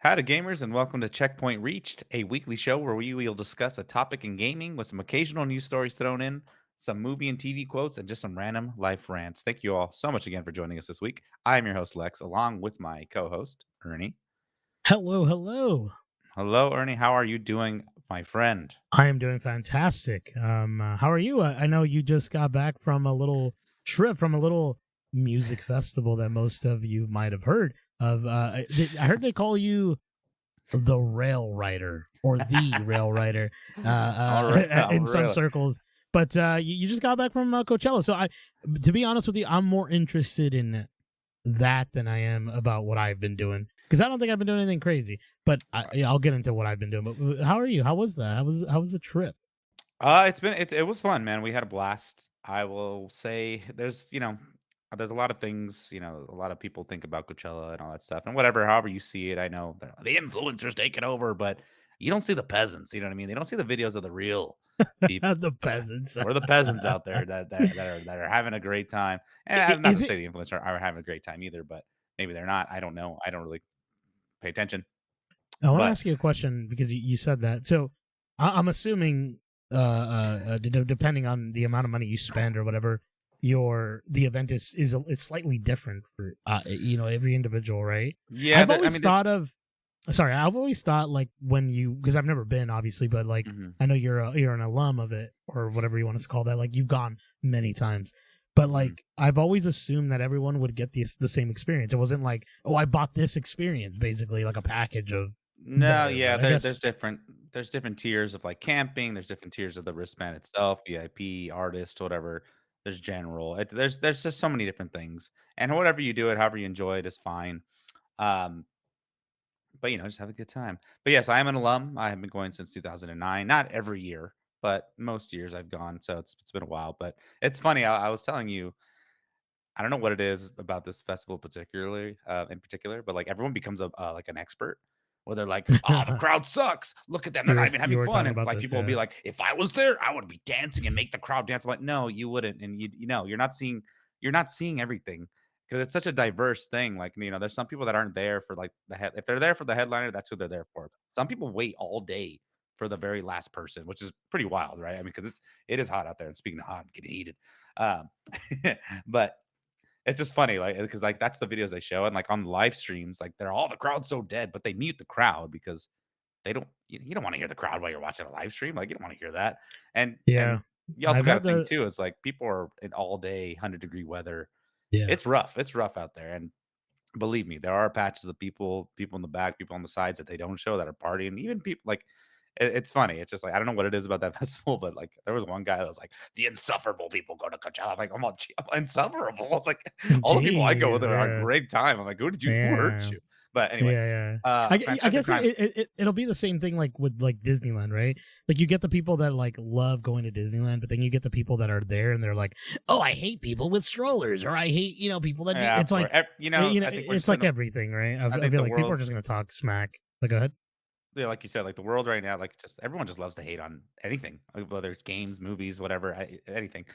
Howdy, gamers, and welcome to Checkpoint Reached, a weekly show where we will discuss a topic in gaming with some occasional news stories thrown in, some movie and TV quotes, and just some random life rants. Thank you all so much again for joining us this week. I am your host, Lex, along with my co host, Ernie. Hello, hello. Hello, Ernie. How are you doing, my friend? I am doing fantastic. How are you? I know you just got back from a little trip from a little music festival that most of you might have heard of. I heard they call you the Rail Rider or the Rail Rider All right. in some Really? circles. But you just got back from Coachella, so to be honest with you, I'm more interested in that than I am about what I've been doing because I don't think I've been doing anything crazy. But yeah, I'll get into what I've been doing. But how are you? How was that? How was the trip? It was fun, man. We had a blast. I will say there's a lot of things, a lot of people think about Coachella and all that stuff and whatever, however you see it. I know the influencers taking over, but you don't see the peasants, you know what I mean? They don't see the videos of the real people. The peasants. We're the peasants out there that are having a great time. And I'm not Is to it? say the influencers are having a great time either, but maybe they're not. I don't know. I don't really pay attention. I want to But ask you a question because you said that. So I'm assuming, depending on the amount of money you spend or whatever, the event is slightly different for every individual, right? yeah, I've always there's thought of Sorry, I've always thought like when you because I've never been obviously, but like mhm, I know you're an alum of it or whatever you want to call that. Like you've gone many times, but mhm. like I've always assumed that everyone would get the same experience. It wasn't like oh I bought this experience basically like a package of No, better, yeah, but I guess there's different tiers of like camping, there's different tiers of the wristband itself, VIP, artist, whatever. There's general. There's just so many different things. And whatever you do it, however you enjoy it is fine. Um, but just have a good time. But yes, I am an alum. I have been going since 2009. Not every year, but most years I've gone. So it's been a while. But it's funny. I was telling you, I don't know what it is about this festival particularly, in particular, but like everyone becomes like an expert. Where they're like, "Oh, the crowd sucks. Look at them; they're not even you having were fun." talking And about like this, people will be yeah, like, "If I was there, I would be dancing and make the crowd dance." I'm like, "No, you wouldn't." And you're not seeing everything because it's such a diverse thing. Like there's some people that aren't there for like the head. If they're there for the headliner, that's who they're there for. Some people wait all day for the very last person, which is pretty wild, right? I mean, because it is hot out there. And speaking of hot, getting heated. Um, but it's just funny, like, because like, that's the videos they show, and, like, on live streams, like, they're all the crowd's so dead, but they mute the crowd because they don't you don't wanna hear the crowd while you're watching a live stream, like, you don't wanna hear that, and yeah. you also I've gotta had think the too, it's like people are in all day 100-degree weather. yeah. It's rough out there, and believe me, there are patches of people in the back, people on the sides that they don't show that are partying, even people like it's funny. It's just like I don't know what it is about that festival, but like there was one guy that was like, "The insufferable people go to Coachella." I'm like, I'm insufferable." I was like, all the people I go with Jeez, are a great time. I'm like, who hurt yeah. you? But anyway, Yeah, yeah. I fantastic guess time. it'll be the same thing like with like Disneyland, right? Like you get the people that like love going to Disneyland, but then you get the people that are there and they're like, "Oh, I hate people with strollers," or "I hate people that do." Yeah, It's of course. like, I think we're it's just in like the. everything, right? I I think feel the like people are world. just gonna talk smack. Like, go ahead. Yeah, like you said, like the world right now, like just everyone just loves to hate on anything, like, whether it's games, movies, whatever, anything.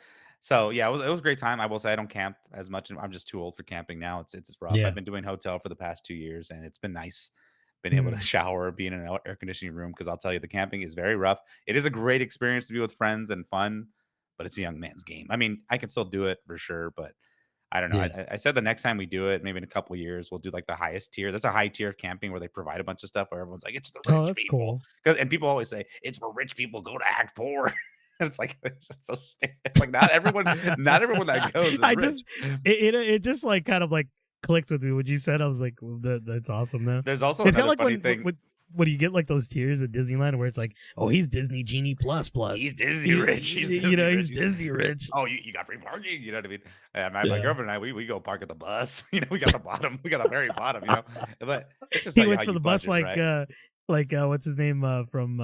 So yeah, it was a great time. I will say I don't camp as much. And I'm just too old for camping now. It's rough. I've Yeah. been doing hotel for the past 2 years, and it's been nice, been able to Mm. shower, be in an air conditioning room. Because I'll tell you, the camping is very rough. It is a great experience to be with friends and fun, but it's a young man's game. I mean, I can still do it for sure, but I don't know. Yeah. I said the next time we do it, maybe in a couple years, we'll do like the highest tier. There's a high tier of camping where they provide a bunch of stuff where everyone's like, it's the Oh, rich that's people. cool. And people always say it's where rich people go to act poor. And it's like it's so stupid. It's like not everyone that goes is I just rich. it just like kind of like clicked with me when you said. I was like, well, that's awesome. Though There's also it's kind of another like funny thing. when you get like those tiers at Disneyland where it's like, oh, he's Disney Genie plus He's plus. Disney rich. He's Disney He's rich. Disney rich. Oh, you got free parking. You know what I mean? My Yeah, girlfriend and I, we go park at the bus. We got the bottom. We got the very bottom. But it's just he like how waits for you the bus budget, right? like what's his name from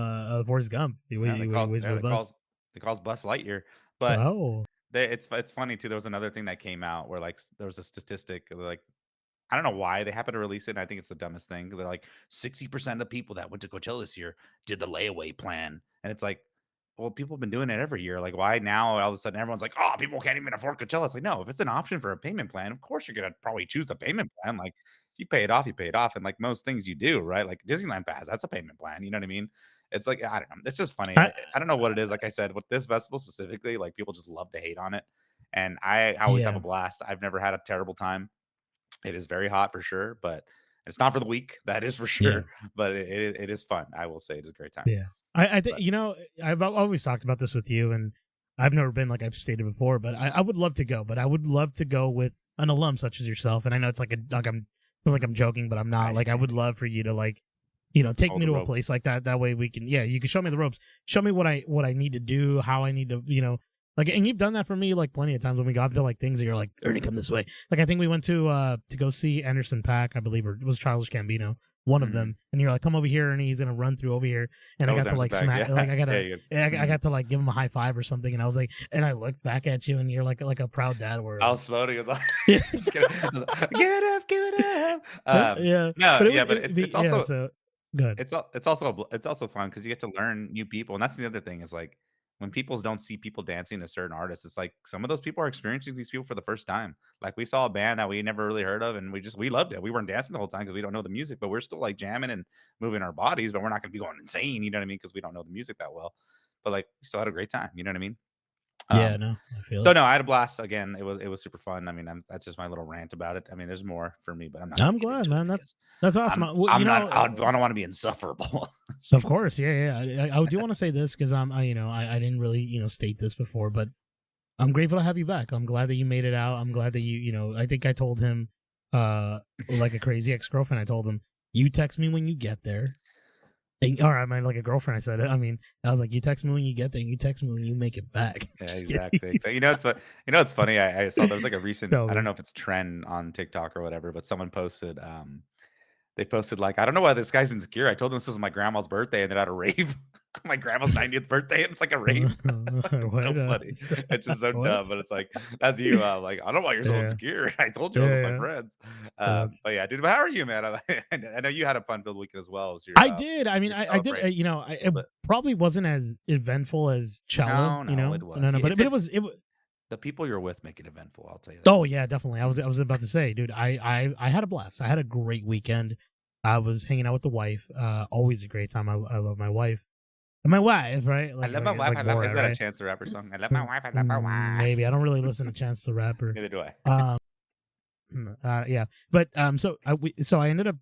Forrest Gump. Yeah, He waits for the bus. they calls Buzz Lightyear. But Oh, it's funny too. There was another thing that came out where like there was a statistic like I don't know why they happen to release it. And I think it's the dumbest thing. They're like 60% of people that went to Coachella this year did the layaway plan, and it's like well, people have been doing it every year. Like, why now all of a sudden everyone's like, "Oh, people can't even afford Coachella." It's like, no, if it's an option for a payment plan, of course you're gonna probably choose the payment plan. Like, you pay it off, you pay it off, and like most things you do, right? Like Disneyland Pass, that's a payment plan. You know what I mean? It's like I don't know. It's just funny. I, I don't know what it is. Like I said, with this festival specifically, like people just love to hate on it, and I always have yeah, a blast. I've never had a terrible time. It is very hot for sure, but it's not for the weak. That is for yeah. sure. But it is fun. I will say it is a great time. Yeah. I think, But I've always talked about this with you, and I've never been, like I've stated before, but I would love to go, but I would love to go with an alum such as yourself. And I know it's like I'm joking, but I'm not. I Like, I would love for you to, like, take hold me the to a ropes. place like that. That way we can, yeah, you can show me the ropes, show me what I need to do, how I need to, like, and you've done that for me like plenty of times when we got to like things that you're like, Ernie, come this way. Like, I think we went to go see Anderson Paak, I believe, or it was Childish Gambino, one of Mhm. them, and you're like, come over here, and he's gonna run through over here, and I That was got to Emerson like Paak, smack, like yeah. I Yeah, gotta, you I mhm. got to like give him a high five or something, and I was like, and I looked back at you, and you're like a proud dad, I where was floating, I was like yeah, just kidding. I was like, "Give it up, give it up." yeah, No, but yeah, but it'd be, it's yeah, also so good, it's also it's also fun because you get to learn new people, and that's the other thing is, like, when people don't see people dancing to certain artists, it's like some of those people are experiencing these people for the first time. Like, we saw a band that we never really heard of, and we loved it. We weren't dancing the whole time because we don't know the music, but we're still, like, jamming and moving our bodies, but we're not gonna be going insane, you know what I mean? Because we don't know the music that well. But, like, we still had a great time, you know what I mean? yeah, Um, no, I feel so it. no, I had a blast. Again, it was super fun. I mean, that's just my little rant about it. I mean, there's more for me, but I'm not gonna I'm get glad, into it man. because That's awesome. Well, I'm not I don't wanna be insufferable. of course, yeah, yeah. I do want to say this because I didn't really, state this before, but I'm grateful to have you back. I'm glad that you made it out. I'm glad that I think I told him, like a crazy ex girlfriend. I told him, you text me when you get there. Or I mean, like a girlfriend. I said it. I mean, I was like, you text me when you get there. And you text me when you make it back. Yeah, Just kidding. exactly, You know, it's funny, I saw there was, like, a recent Tell I don't me. know if it's trend on TikTok or whatever, but someone posted, they posted, like, "I don't know why this guy's insecure. I told him this is my grandma's birthday and they're at a rave." My grandma's 90th birthday, and it's like a rave. It's so What? funny. It's just so What? dumb, but it's like, that's you, like, "I don't know why you're so Yeah, insecure. I told you I was with my yeah, friends." yeah. But yeah, dude, but how are you, man? I know you had a fun-filled weekend as well as I did. I mean, you're I did. celebrating a It little bit. probably wasn't as eventful as Cella. No, no, it No, was. no, Yeah, but it's it it was. the people you're with make it eventful, I'll tell you that. Oh yeah, definitely. I was about to say, dude. I had a blast. I had a great weekend. I was hanging out with the wife. Always a great time. I love my wife. And my wife, right? I Like love my like wife, like I love Borat, isn't that a right? Chance the Rapper song? I love my wife, I love my wife. Maybe I don't really listen to Chance the Rapper. Neither do I. Um, yeah, but so I ended up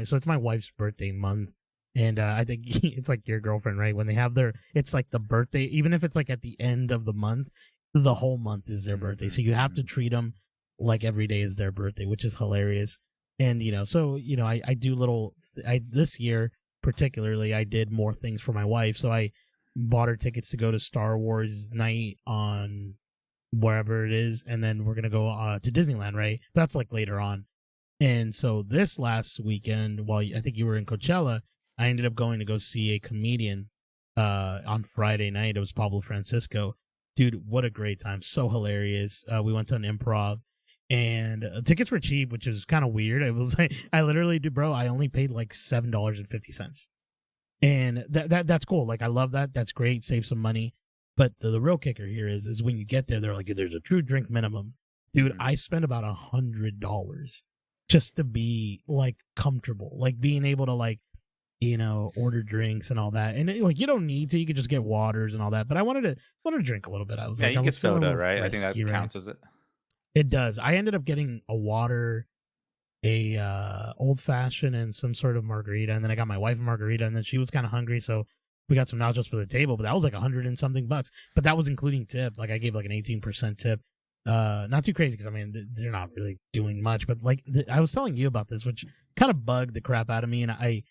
so it's my wife's birthday month, and I think it's like your girlfriend, right? When they have it's like the birthday, even if it's like at the end of the month, the whole month is their birthday, so Mhm, you have to mhm. treat them like every day is their birthday, which is hilarious. And so I do I this year particularly I did more things for my wife, so I bought her tickets to go to Star Wars night on wherever it is, and then we're gonna go to Disneyland, right? That's like later on. And so this last weekend, while I think you were in Coachella, I ended up going to go see a comedian on Friday night. It was Pablo Francisco. Dude, what a great time! So hilarious. We went to an improv, and tickets were cheap, which is kind of weird. It was like I literally did, bro. I only paid like $7.50, and that's cool. Like I love that. That's great. Save some money. But the real kicker here is when you get there, they're like, there's a true drink minimum. Dude, Mhm. I spent about $100 just to be like comfortable, like being able to like order drinks and all that. And like you don't need to, you could just get waters and all that. But I wanted to drink a little bit. Yeah, I you get was feeling a soda, little right? I think frisky, that right? counts as it. It does. I ended up getting a water, a old fashioned, and some sort of margarita, and then I got my wife a margarita, and then she was kind of hungry, so we got some nachos for the table. But that was like 100 and something bucks. But that was including tip. Like I gave like an 18% tip. Not too crazy because I mean they're not really doing much, but like I was telling you about this, which kind of bugged the crap out of me, and I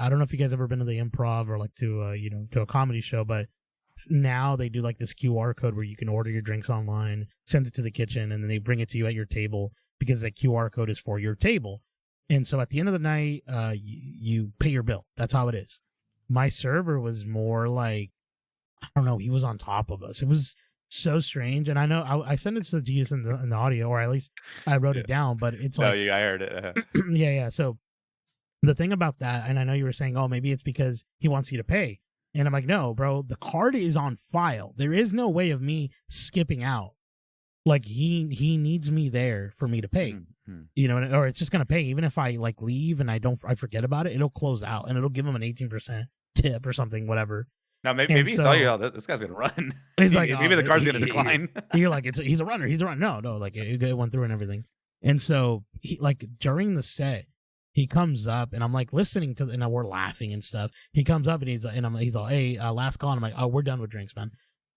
don't know if you guys ever been to the improv or like to to a comedy show, but now they do like this QR code where you can order your drinks online, send it to the kitchen, and then they bring it to you at your table because the QR code is for your table. And so at the end of the night, you pay your bill. That's how it is. My server was more like, I don't know, he was on top of us. It was so strange. And I know I sent it to you in the audio, or at least I wrote Yeah. it down, but it's No, like, you I heard it. yeah, yeah. So the thing about that, and I know you were saying, oh, maybe it's because he wants you to pay. And I'm like, no, bro, the card is on file. There is no way of me skipping out. Like he needs me there for me to pay. Mhm. You know, or it's just gonna pay. Even if I like leave and I forget about it, it'll close out and it'll give him an 18% tip or something, whatever. Now And maybe he saw you, so "Oh, this guy's gonna run." he's like, Maybe oh, the car's gonna decline. you're like, he's a runner. He's a runner. No, no, like it went through and everything. And so he like during the set, he comes up and I'm like listening to, and we're laughing and stuff. He comes up and he's all, hey, last call. And I'm like, oh, we're done with drinks, man.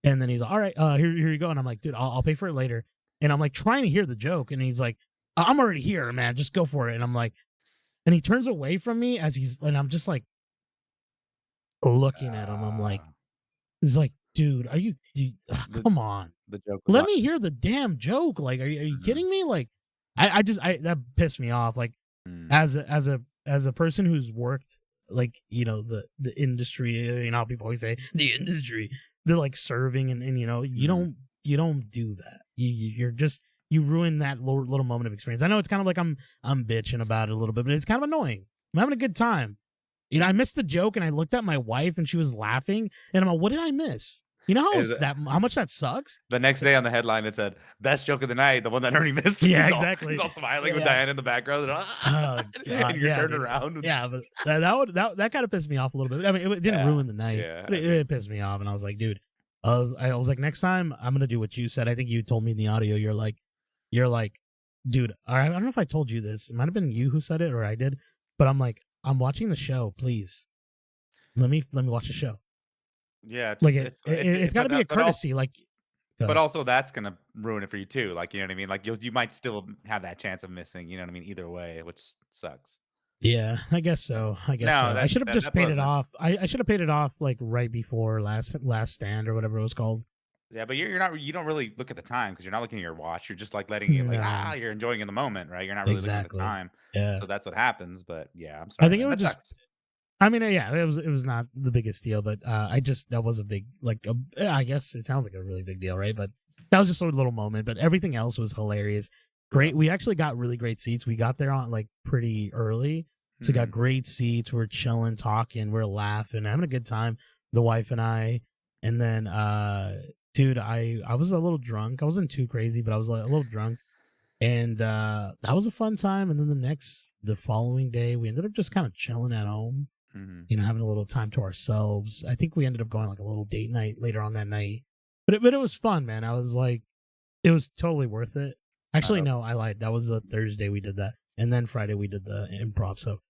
And then he's like, all right, here you go. And I'm like, dude, I'll pay for it later. And I'm like trying to hear the joke, and he's like, I'm already here, man. Just go for it. And I'm like, and he turns away from me and I'm just like looking at him. I'm like, Ah, he's like, dude, the come on. the joke was Let on. me hear the damn joke. Like, are you Mhm. kidding me? Like, I that pissed me off. Like, Mm. as a person who's worked like the industry, how people always say the industry, they're like serving and Mhm. you don't do that. You're just you ruin that little moment of experience. I know it's kind of like I'm bitching about it a little bit, but it's kind of annoying. I'm having a good time. I missed the joke and I looked at my wife and she was laughing and I'm like, what did I miss? You know Is it how much that sucks? the next day on the headline, it said, "Best joke of the night," the one that Ernie missed. Yeah, He's exactly. all smiling Yeah, with yeah. Diane in the background, and, Oh and god, you're yeah, turned dude. around with Yeah, but that kind of pissed me off a little bit. I mean, it didn't yeah, ruin the night, yeah, but I it mean pissed me off, and I was like, dude, I was like, next time I'm gonna do what you said. I think you told me in the audio. You're like, dude. I don't know if I told you this. It might have been you who said it or I did, but I'm like, I'm watching the show. Please, let me watch the show. yeah, Like just it's got to but be a that courtesy. Like, go but ahead. also that's gonna ruin it for you too, like, you know what I mean? Like, you might still have that chance of missing, you know what I mean, either way, which sucks. Yeah, I guess so. I guess No, so. I that should have that just that paid it wasn't off. I should have paid it off like right before last stand or whatever it was called. yeah, but you're not you don't really look at the time because 'cause you're not looking at your watch, you're just, like, letting it like, No, you're enjoying in the moment, right? You're not really looking at the exactly. time, Yeah, so that's what happens, but yeah, I'm I sorry, think it man, was that just. sucks. I mean, yeah, it was not the biggest deal, but I just that was a big like I guess it sounds like a really big deal, right? But that was just sort of a little moment. But everything else was hilarious. Yeah. Great. We actually got really great seats. We got there on like pretty early, so we got Mhm. great seats. We're chilling, talking, we're laughing, having a good time. The wife and I, and then dude, I was a little drunk. I wasn't too crazy, but I was like a little drunk. And that was a fun time. And then the following day, we ended up just kind of chilling at home, Mhm. having a little time to ourselves. I think we ended up going like a little date night later on that night. But it was fun, man. I was like, it was totally worth it. I Actually, hope no, I lied. That was a Thursday we did that, and then Friday we did the improv. So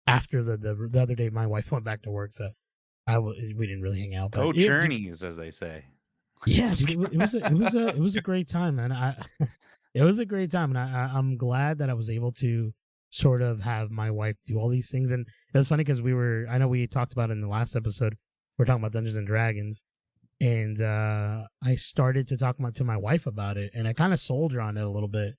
after the other day, my wife went back to work, so we didn't really hang out. But go Journeys, as they say. yeah, dude, it was a great time, man. It was a great time, and I'm glad that I was able to sort of have my wife do all these things. And it was funny because I know we talked about it in the last episode. We're talking about Dungeons and Dragons, and I started to talk to my wife about it, and I kind of sold her on it a little bit.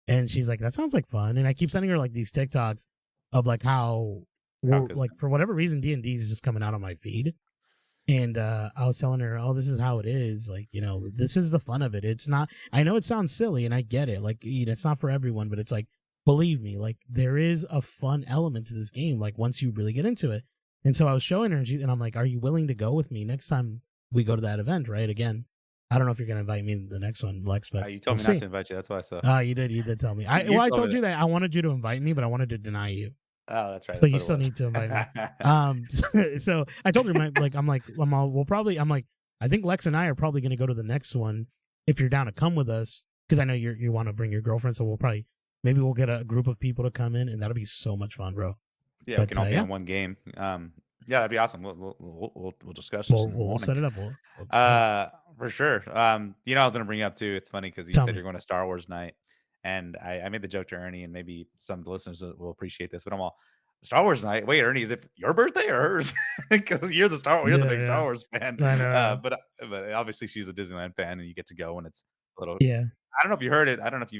And she's like, "That sounds like fun." And I keep sending her like these TikToks of like how How we're 'cause like for whatever reason D&D is just coming out on my feed, and I was telling her, "Oh, this is how it is. Like, this is the fun of it. It's not. I know it sounds silly, and I get it. Like, it's not for everyone, but it's like, believe me, like there is a fun element to this game. Like once you really get into it." And so I was showing her, and I'm like, "Are you willing to go with me next time we go to that event?" Right? Again, I don't know if you're gonna invite me to the next one, Lex, but you we'll told me not see. to invite you, that's why, so You did tell me. I you well, I told me told that. you that I wanted you to invite me, but I wanted to deny you. Oh, that's right, So that's you what it still was. need to invite me. So I told her, we'll probably, I think Lex and I are probably going to go to the next one if you're down to come with us, because I know you want to bring your girlfriend. So maybe we'll get a group of people to come in, and that'll be so much fun, bro. Yeah, we But can all be yeah, on one game. Yeah, that'd be awesome. We'll discuss this we'll in the we'll morning. set it up. Yeah, For sure. I was gonna bring up too. It's funny because you tell said me. you're going to Star Wars night, and I made the joke to Ernie, and maybe some of the listeners will appreciate this. But I'm all Star Wars night. Wait, Ernie, is it your birthday or hers? Because you're the Yeah, big Star yeah. Wars fan. I know. But obviously she's a Disneyland fan, and you get to go, and it's a little. Yeah, I don't know if you heard it. I don't know if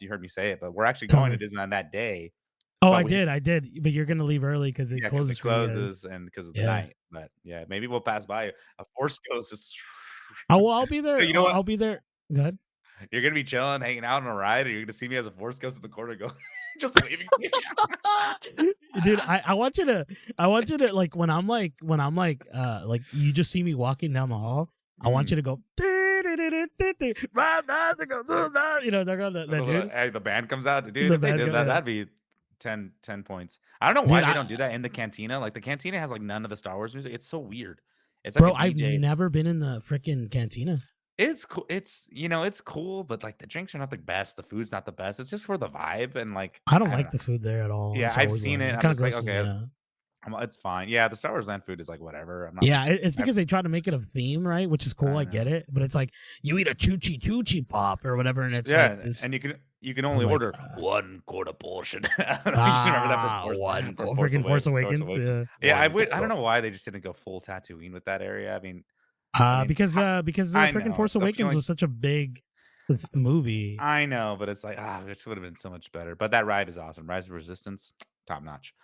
you heard me say it, but we're actually tell going to me. Disneyland that day. Oh, But I we did, I did. But you're gonna leave early because it yeah, because closes it for you guys. closes and because of the Yeah. night. But yeah, maybe we'll pass by. A Force Ghost is Well, I'll be No, there. you know what? I'll be there. Good. You're gonna be chilling, hanging out on a ride, and you're gonna see me as a force ghost in the corner go just waving to you. Dude, I want you to like like you just see me walking down the hall. I want Mm. you to go you know, they're going that dude. Hey, the band comes out, dude. The If they bad did that, guy. that'd be 10 points. I don't know why Dude, they I don't do that in the cantina. Like the cantina has like none of the Star Wars music. It's so weird. It's like a bro, I've DJ. never been in the freaking cantina. It's cool. It's cool, but like the drinks are not the best. The food's not the best. It's just for the vibe and like I don't I don't like know. the food there at all in Yeah, Star I've Wars seen Land. it. It I'm kind of just like, grosses me okay, out. it's fine. Yeah, the Star Wars Land food is like whatever. I'm not. Yeah, it's I, because they try to make it a theme, right? Which is cool. I I know. get it, but it's like you eat a choochie pop or whatever, and it's like Yeah, this. and you can I'm only like, order one quarter portion. I don't know if you remember that from one Force freaking Force Force Awakens. Awakens. Yeah. Yeah, One I don't quarter. know why they just didn't go full Tatooine with that area. I mean, Because I freaking know Force it's Awakens appealing. was such a big movie. I know, but it's like it would have been so much better. But that ride is awesome. Rise of Resistance, top notch.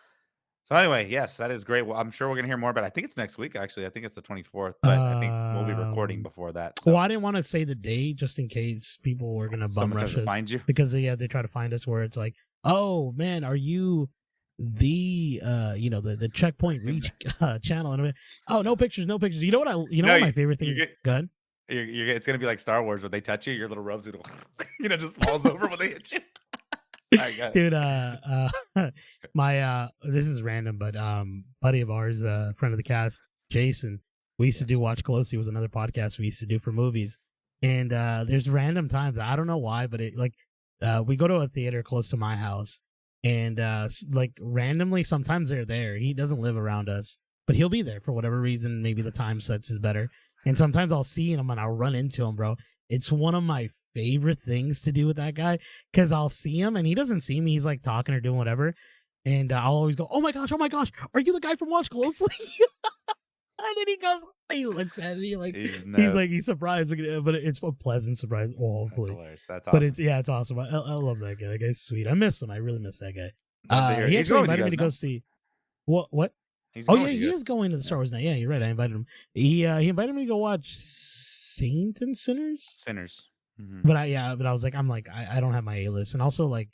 So anyway, yes, that is great. Well, I'm sure we're gonna hear more, but I think it's next week. Actually, I think it's the 24th. But I think we'll be recording Um, before that, well, so I didn't want to say the date just in case people were gonna bum someone tries rush to us find you. because yeah, they try to find us where it's like, oh man, are you the the checkpoint reach channel? And I'm like, oh, no pictures, no pictures. You know what No, my favorite you thing? get Gun. it's gonna be like Star Wars when they touch you, your little robes it'll just falls over when they hit you. Sorry, go ahead. Dude, my this is random, but buddy of ours, friend of the cast, Jason, we used to do Yes. Watch Closely, was another podcast we used to do for movies. And there's random times, I don't know why, but it like we go to a theater close to my house, and like randomly sometimes they're there. He doesn't live around us, but he'll be there for whatever reason. Maybe the time sets is better. And sometimes I'll see him and I'll run into him, bro. It's one of my favorite things to do with that guy because I'll see him and he doesn't see me. He's like talking or doing whatever. And I'll always go, oh my gosh, are you the guy from Watch Closely? And then he looks at me like, He just knows. he's surprised, but it's a pleasant surprise. Well, That's hopefully. hilarious. That's But awesome. it's awesome. I love that guy. That guy's sweet. I miss him. I really miss that guy. Love to hear it. He He's actually going with you invited me guys to go now. see what? He's Oh going yeah, with you he guys. is going to the Yeah. Star Wars night. Yeah, you're right. I invited him. He invited me to go watch Saint and Sinners. Sinners. Mhm. But I was like, I don't have my A list, and also like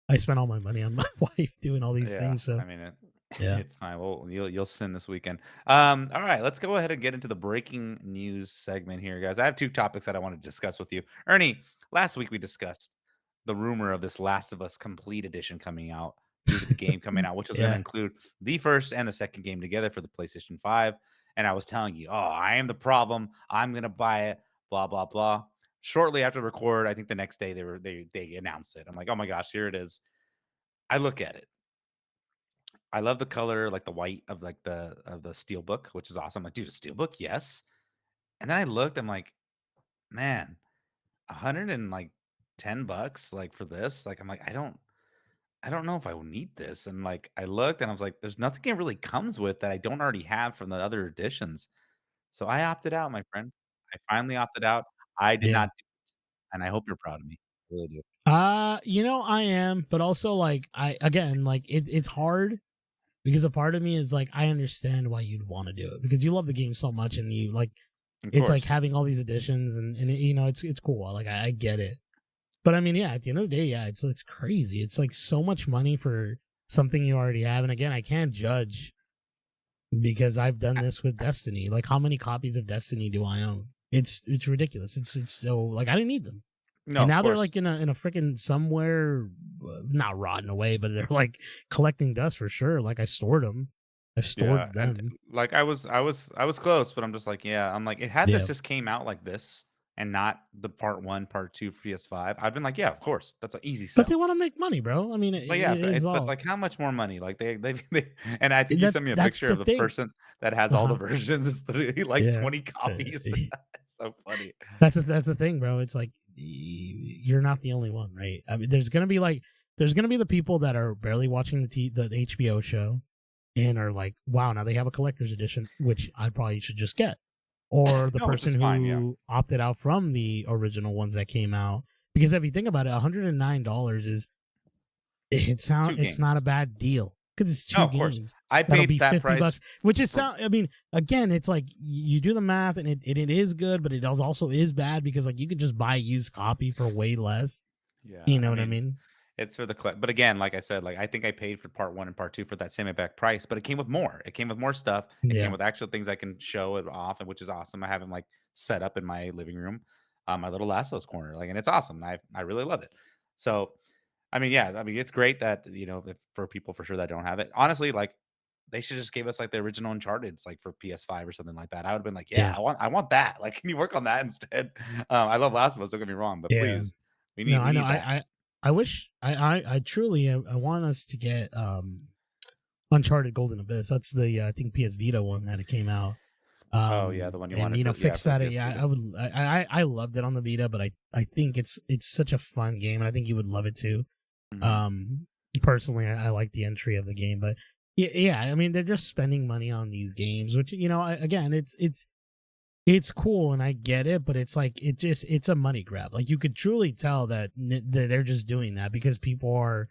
I spent all my money on my wife doing all these Yeah, things. So I mean yeah, it's fine. Well, you'll sin this weekend. All right, let's go ahead and get into the breaking news segment here, guys. I have two topics that I want to discuss with you. Ernie, last week we discussed the rumor of this Last of Us Complete Edition coming out due to the game coming out, which was going to yeah. include the first and the second game together for the PlayStation 5. And I was telling you, oh, I am the problem. I'm going to buy it. Blah blah blah. Shortly after the record, I think the next day they announced it. I'm like, oh my gosh, here it is. I look at it. I love the color, like the white of like the steel book, which is awesome. Like, dude, a steel book, yes. And then I looked, I'm like, man, 100 and like $10 like for this. Like, I'm like, I don't know if I will need this. And like I looked and I was like, there's nothing it really comes with that I don't already have from the other editions. So I opted out, my friend. I finally opted out. I did Yeah. not do it, and I hope you're proud of me. I really do. I am, but also like I again like it's hard because a part of me is like I understand why you'd want to do it because you love the game so much and you like Of it's like course. having all these additions and it's cool. Like I get it. But I mean, yeah, at the end of the day, yeah, it's crazy. It's like so much money for something you already have. And again, I can't judge because I've done this with Destiny. Like how many copies of Destiny do I own? It's ridiculous. It's so like I didn't need them. No, And of now they're course. like in a freaking somewhere, not rotting away, but they're like collecting dust for sure. Like I stored them, I've Yeah, stored and them. like I was close, but I'm just like, yeah, I'm like, it had Yeah, this just came out like this and not the part one, part two for PS5. I've been like, yeah, of course, that's an easy but they sell. want to make money, bro. I mean, But yeah, it is but all like, how much more money? Like they and I think you sent me a that's picture the of the thing. person that has Uh all the huh. versions. It's literally like Yeah, 20 copies. It's so funny. that's the thing, bro. It's like you're not the only one, right? I mean, there's gonna be the people that are barely watching the HBO show and are like, wow, now they have a collector's edition, which I probably should just get. Or the No, which is person fine. Yeah, who opted out from the original ones that came out. Because if you think about it, $109 is two it's not a games. bad deal. because it's No, two of course. games. I That'll paid be that $50, price which is for sound. I mean, again, it's like you do the math, and it is good, but it also is bad because like you could just buy a used copy for way less. yeah, You know I what I mean, mean? it's for the but again, like I said, like, I think I paid for part 1 and part 2 for that same exact price, but it came with more. It came with more stuff. It came Yeah. with actual things I can show it off, and which is awesome. I have them, like, set up in my living room, my little Lassos corner, like, and it's awesome. I really love it. So, I mean, yeah, I mean, it's great that, if for people for sure that don't have it. Honestly, like, they should just give us, like, the original Uncharted's, like, for PS5 or something like that. I would've been like, "Yeah, Yeah. I want that." Like, "Can you work on that instead?" I love Last of Us, don't get me wrong, but Yeah. please, we No, need we I know. need that. I wish I truly I want us to get Uncharted Golden Abyss. That's the I think PS Vita one that it came out. Oh, yeah, the one you And wanted for yeah, fix for the that. PS Yeah, Vita. I would. I loved it on the Vita, but I think it's such a fun game, and I think you would love it too. Mhm. Um, Personally, I like the entry of the game, but yeah. I mean, they're just spending money on these games, which again, it's cool, and I get it, but it's like it's a money grab. Like you could truly tell that that they're just doing that because people are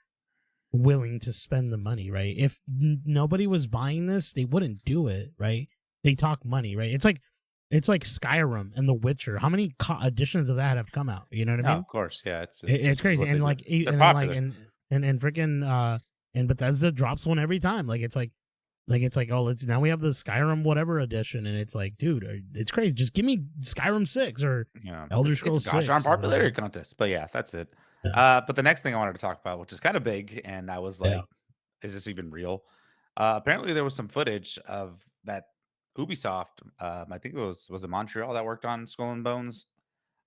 willing to spend the money, right? If nobody was buying this, they wouldn't do it, right? They talk money, right? It's like Skyrim and The Witcher. How many editions of that have come out? You know what I No, mean? of course, yeah, it's It's this is crazy, what they and do. like They're and then like popular. and freaking and Bethesda drops one every time. Like it's like oh now we have the Skyrim whatever edition, and it's like dude, it's crazy. Just give me Skyrim 6 or Yeah, Elder it's a Scrolls gosh darn 6 or popularity whatever. contest, but yeah, that's it. Yeah, But the next thing I wanted to talk about, which is kinda big, and I was yeah. like, "Is this even real?" Apparently, there was some footage of that Ubisoft, I think it Montreal that worked on Skull and Bones?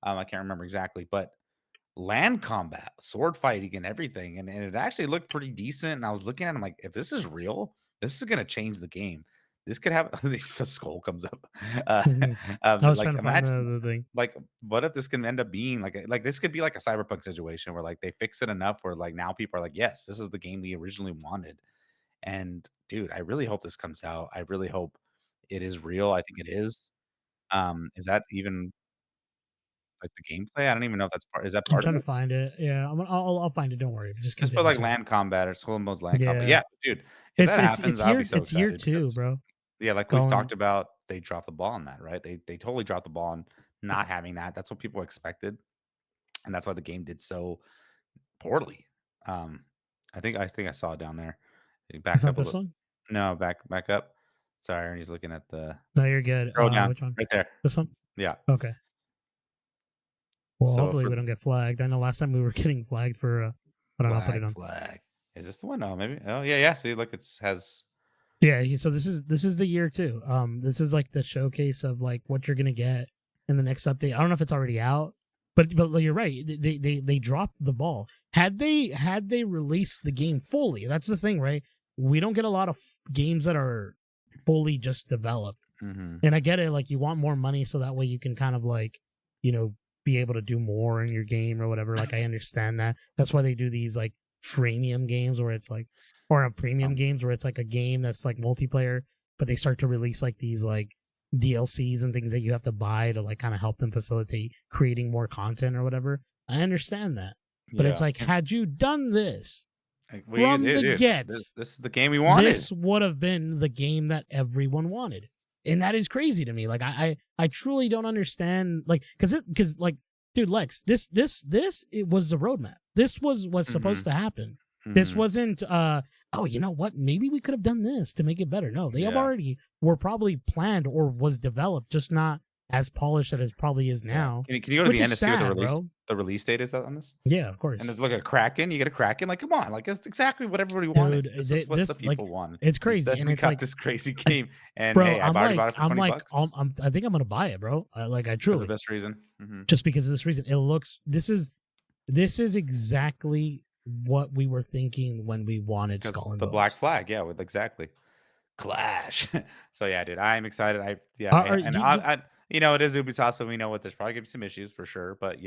I can't remember exactly, but land combat, sword fighting, and everything, and it actually looked pretty decent, and I was looking at it, I'm like, "If this is real, this is gonna change the game." This could have this a skull comes up. Uh, Mhm. I was like, trying to find imagine, the thing. like, what if this can end up being like, this could be like a Cyberpunk situation where, like, they fix it enough where, like, now people are like, "Yes, this is the game we originally wanted." And, dude, I really hope this comes out. I really hope it is real. I think it is. Is that even, like, the gameplay? I don't even know if that's part is that I'm part of trying to it? find it. Yeah, I'll find it. Don't worry. Just Just put, continue. like, Sorry. land combat or Skull and Bones land combat. Yeah, Yeah, dude, if that happens, I'll be so it's year excited two, because, bro. yeah, like we've Going talked about, they dropped the ball on that, right? They totally dropped the ball on not having that. That's what people expected, and that's why the game did so poorly. Um, I think I saw it down there. it's Back not up a this little. one. No, back up. Sorry, Ernie's looking at the No, you're good. scroll down, Which one? right there. This one. Yeah. Okay. Well, So hopefully for we don't get flagged. I know last time we were getting flagged for. But I'll put it flag, on. flag. Is this the one? No, maybe. Oh, yeah, yeah. See, look, it's has Yeah. So this is the year two. This is like the showcase of like what you're gonna get in the next update. I don't know if it's already out, but you're right. They dropped the ball. Had they released the game fully, that's the thing, right? We don't get a lot of games that are fully just developed. mhm. And I get it, like you want more money so that way you can kind of like, you know, be able to do more in your game or whatever. Like I understand that. That's why they do these like freemium games where it's like or a premium Um, games where it's like a game that's like multiplayer, but they start to release like these like DLCs and things that you have to buy to like kind of help them facilitate creating more content or whatever. I understand that. But it's yeah. like had you done this Like, from the dude, get, this is the game we wanted. this would have been the game that everyone wanted, and that is crazy to me. Like I truly don't understand. Like because like dude, Lex, this it was the roadmap. This was what's supposed Mhm, to happen. This mhm. wasn't oh, you know what, maybe we could have done this to make it better. No, they have Yeah, already were probably planned or was developed, just not as polished as it probably is yeah. now, Can you go to which the is end to see what sad, bro. the release date is on this? Yeah, of And course. just look at Kraken, you get a Kraken, like, come on, like, that's exactly what everybody wanted. Dude, This is what the this like people want. it's crazy Instead, and we it's got like this crazy I, game, and, bro, hey, I've already bought it for I'm 20 like, bucks I think I'm gonna buy it, bro. Like, I because of truly, this reason. Mhm. just because of this reason. It looks. This is exactly what we were thinking when we wanted Skull 'Cause and the Black Bones. Flag, yeah, with exactly. Clash. So, yeah, dude, I'm excited. Are And you? it is Ubisoft, so we know what there's probably gonna be some issues for sure, but,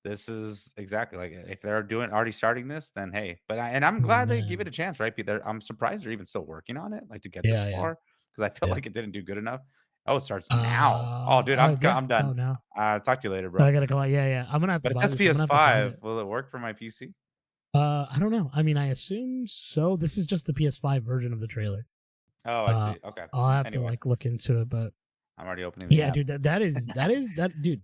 this is exactly like, if they're doing already starting this, then hey. I'm Oh glad they give it man, a chance, right? I'm surprised they're even still working on it, like, to get this yeah, yeah, far, because I felt yeah. like it didn't do good enough. Oh, it starts now. Oh, dude, Yeah, I'm it's done. out now. Talk to you later, bro. I gotta go. Yeah, yeah. I'm gonna have to But it buy says this. I'm gonna have to find it. PS5. Will it work for my PC? I don't know. I mean, I assume so. This is just the PS5 version of the trailer. Oh, I Uh, see. Okay. I'll have to Anyway, like look into it, but I'm already opening the yeah, app. dude, that dude.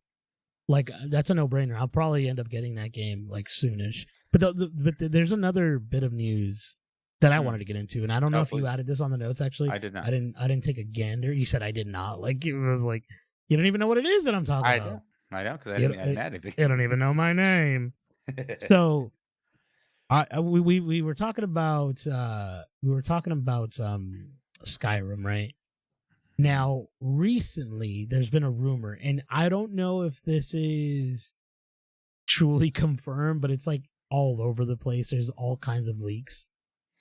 Like that's a no brainer. I'll probably end up getting that game like soonish. But there's another bit of news that I Hmm. wanted to get into, and I don't know Oh, if you please. added this on the notes. Actually, I did I not. didn't. I didn't take a gander. You said I did not. Like it was like you don't even know what it is that I'm talking I about. don't. I don't because You I didn't add anything. you don't even know my name. So we were talking about Skyrim, right? Now recently there's been a rumor, and I don't know if this is truly confirmed, but it's like all over the place. There's all kinds of leaks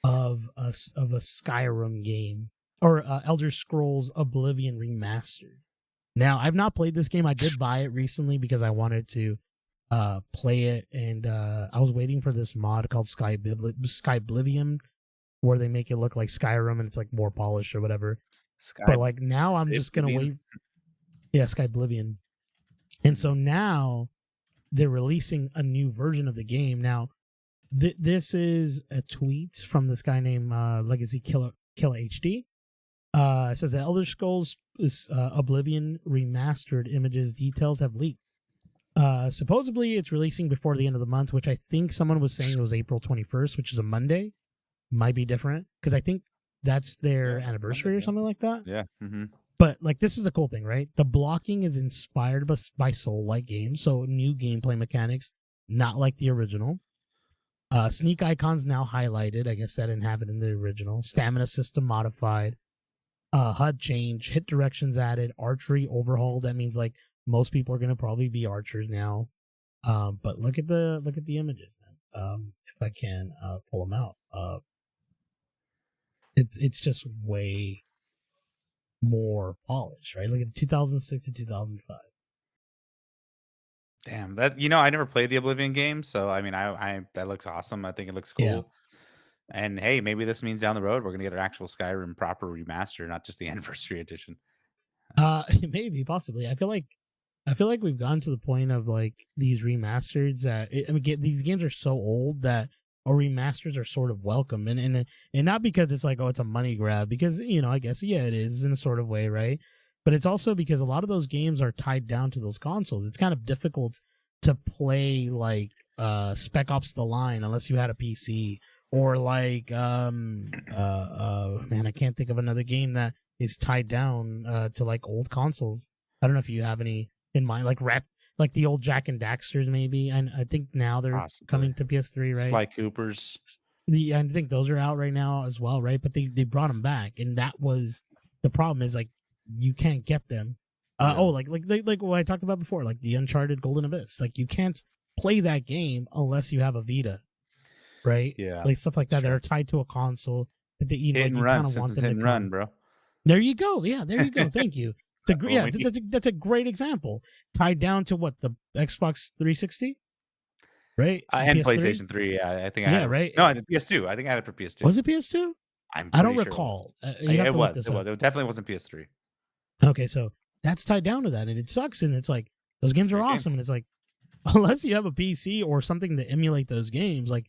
of a Skyrim game or Elder Scrolls Oblivion remastered. Now, I've not played this game. I did buy it recently because I wanted to play it, and I was waiting for this mod called Skyblivion, where they make it look like Skyrim and it's like more polished or whatever. Sky But like now, I'm just gonna Oblivion. wait. Yeah, Skyblivion, and Hmm. so now they're releasing a new version of the game. Now, this is a tweet from this guy named Legacy Killer HD. It says the Elder Scrolls Oblivion remastered images details have leaked. Supposedly, it's releasing before the end of the month, which I think someone was saying it was April 21st, which is a Monday. Might be different because I think that's their Yeah, Monday. anniversary or Yeah. something like that. Yeah. Hmm. But like, this is the cool thing, right? The blocking is inspired by Soul-like games, so new gameplay mechanics, not like the original. Sneak icons now highlighted. I guess that didn't have it in the original. Stamina system modified. HUD change. Hit directions added. Archery overhaul. That means like most people are gonna probably be archers now. But look at the images, man. If I can pull them out. It's just way more polished, right? Look at 2006 to 2005. Damn, that I never played the Oblivion game, so I mean, I that looks awesome. I think it looks Yeah. cool. And hey, maybe this means down the road we're gonna get an actual Skyrim proper remaster, not just the anniversary edition. Maybe possibly. I feel like we've gotten to the point of like these remasters that I mean, these games are so old that our remasters are sort of welcome, and not because it's like, oh, it's a money grab, because I guess, yeah, it is in a sort of way, right? But it's also because a lot of those games are tied down to those consoles. It's kind of difficult to play like Spec Ops: The Line unless you had a PC, or like man, I can't think of another game that is tied down to like old consoles. I don't know if you have any in mind, like the old Jack and Daxters, maybe. And I think now they're Possibly. coming to PS3, right? Sly Coopers. I think those are out right now as well, right? But they brought them back, and that was the problem. Is like you can't get them. Oh, Yeah. like what I talked about before, like the Uncharted Golden Abyss. Like you can't play that game unless you have a Vita, right? Yeah. Like stuff like That's that that true. are tied to a console that Hit like and you run. kind of want Simpsons them hit to and run, come. bro. There you go. Yeah, there you go. Thank you. That's what Yeah, we need. that's a great example. Tied down to what, the Xbox 360, right? And PS3. PlayStation 3, yeah, I think I had Yeah, it right. no, the PS2, I think I had it for PS2. Was it PS2? I'm I don't pretty sure it was. recall. You'd have It to look was, this it up. was. It definitely wasn't PS3. Okay, so that's tied down to that, and it sucks. And it's like those It's a games are great game. awesome, and it's like unless you have a PC or something to emulate those games, like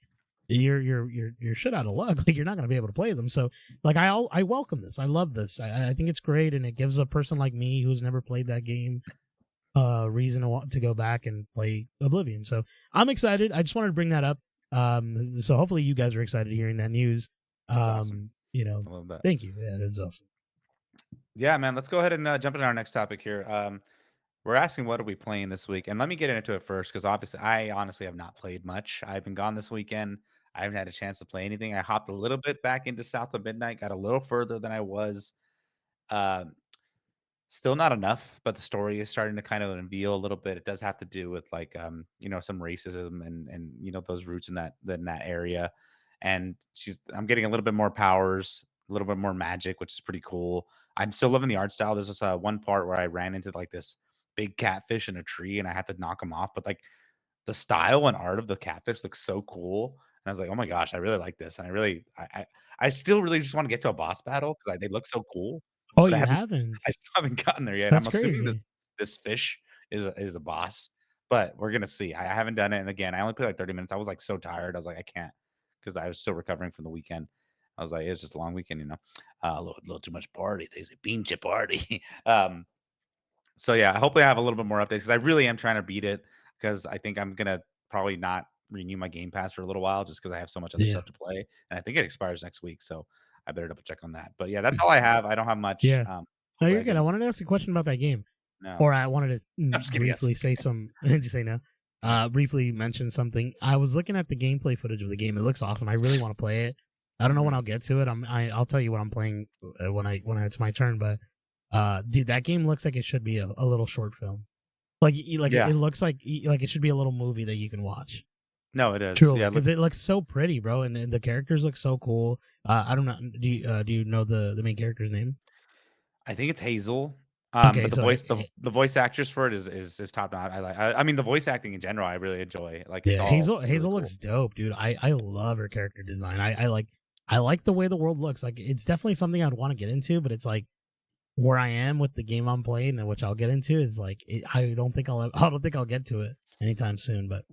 you're shit out of luck. Like you're not going to be able to play them. So like I welcome this. I love this. I think it's great, and it gives a person like me who's never played that game reason to want to go back and play Oblivion. So I'm excited. I just wanted to bring that up. So hopefully you guys are excited hearing that news. That's awesome. Um, you know, I love that. thank you. Yeah, it is awesome. Yeah, man, let's go ahead and, jump into our next topic here. We're asking what are we playing this week, and let me get into it first because obviously I honestly have not played much. I've been gone this weekend. I haven't had a chance to play anything. I hopped a little bit back into South of Midnight, got a little further than I was. Um, Still not enough, but the story is starting to kind of reveal a little bit. It does have to do with like some racism and those roots in that area. And I'm getting a little bit more powers, a little bit more magic, which is pretty cool. I'm still loving the art style. There's this one part where I ran into like this big catfish in a tree and I had to knock him off, but like the style and art of the catfish looks so cool. And I was like, "Oh my gosh, I really like this." And I still really just want to get to a boss battle because they look so cool, Oh, but you haven't? I still haven't gotten there yet. That's I'm assuming crazy. this fish is a boss, but we're gonna see. I haven't done it, and again, I only played like 30 minutes. I was like so tired. I was like, I can't because I was still recovering from the weekend. I was like, it's just a long weekend, a little too much party. They say pinche party. So yeah, hopefully I have a little bit more updates because I really am trying to beat it because I think I'm gonna probably not renew my Game Pass for a little while just because I have so much other Yeah. stuff to play, and I think it expires next week, so I better double check on that. But yeah, that's all I have. I don't have much. Yeah. No, Hopefully you're I good. get I more. wanted to ask a question about that game. No, Or I wanted to I'm just kidding. Yes. briefly say some. Did you say no? Briefly mention something. I was looking at the gameplay footage of the game. It looks awesome. I really want to play it. I don't know when Mhm. I'll get to it. I'll tell you what I'm playing when it's my turn. But dude, that game looks like it should be a little short film. Like Yeah. it looks like it should be a little movie that you can watch. No, it is. Truly, Yeah. because it looks so pretty, bro, and the characters look so cool. I don't know. Do you know the main character's name? I think it's Hazel. Okay, But the so voice the voice actress for it is top notch. I mean the voice acting in general I really enjoy. Like it's yeah, all really Hazel cool. looks dope, dude. I love her character design. I like the way the world looks. Like it's definitely something I'd want to get into, but it's like where I am with the game I'm playing, and which I'll get into is like I don't think I don't think I'll get to it anytime soon. But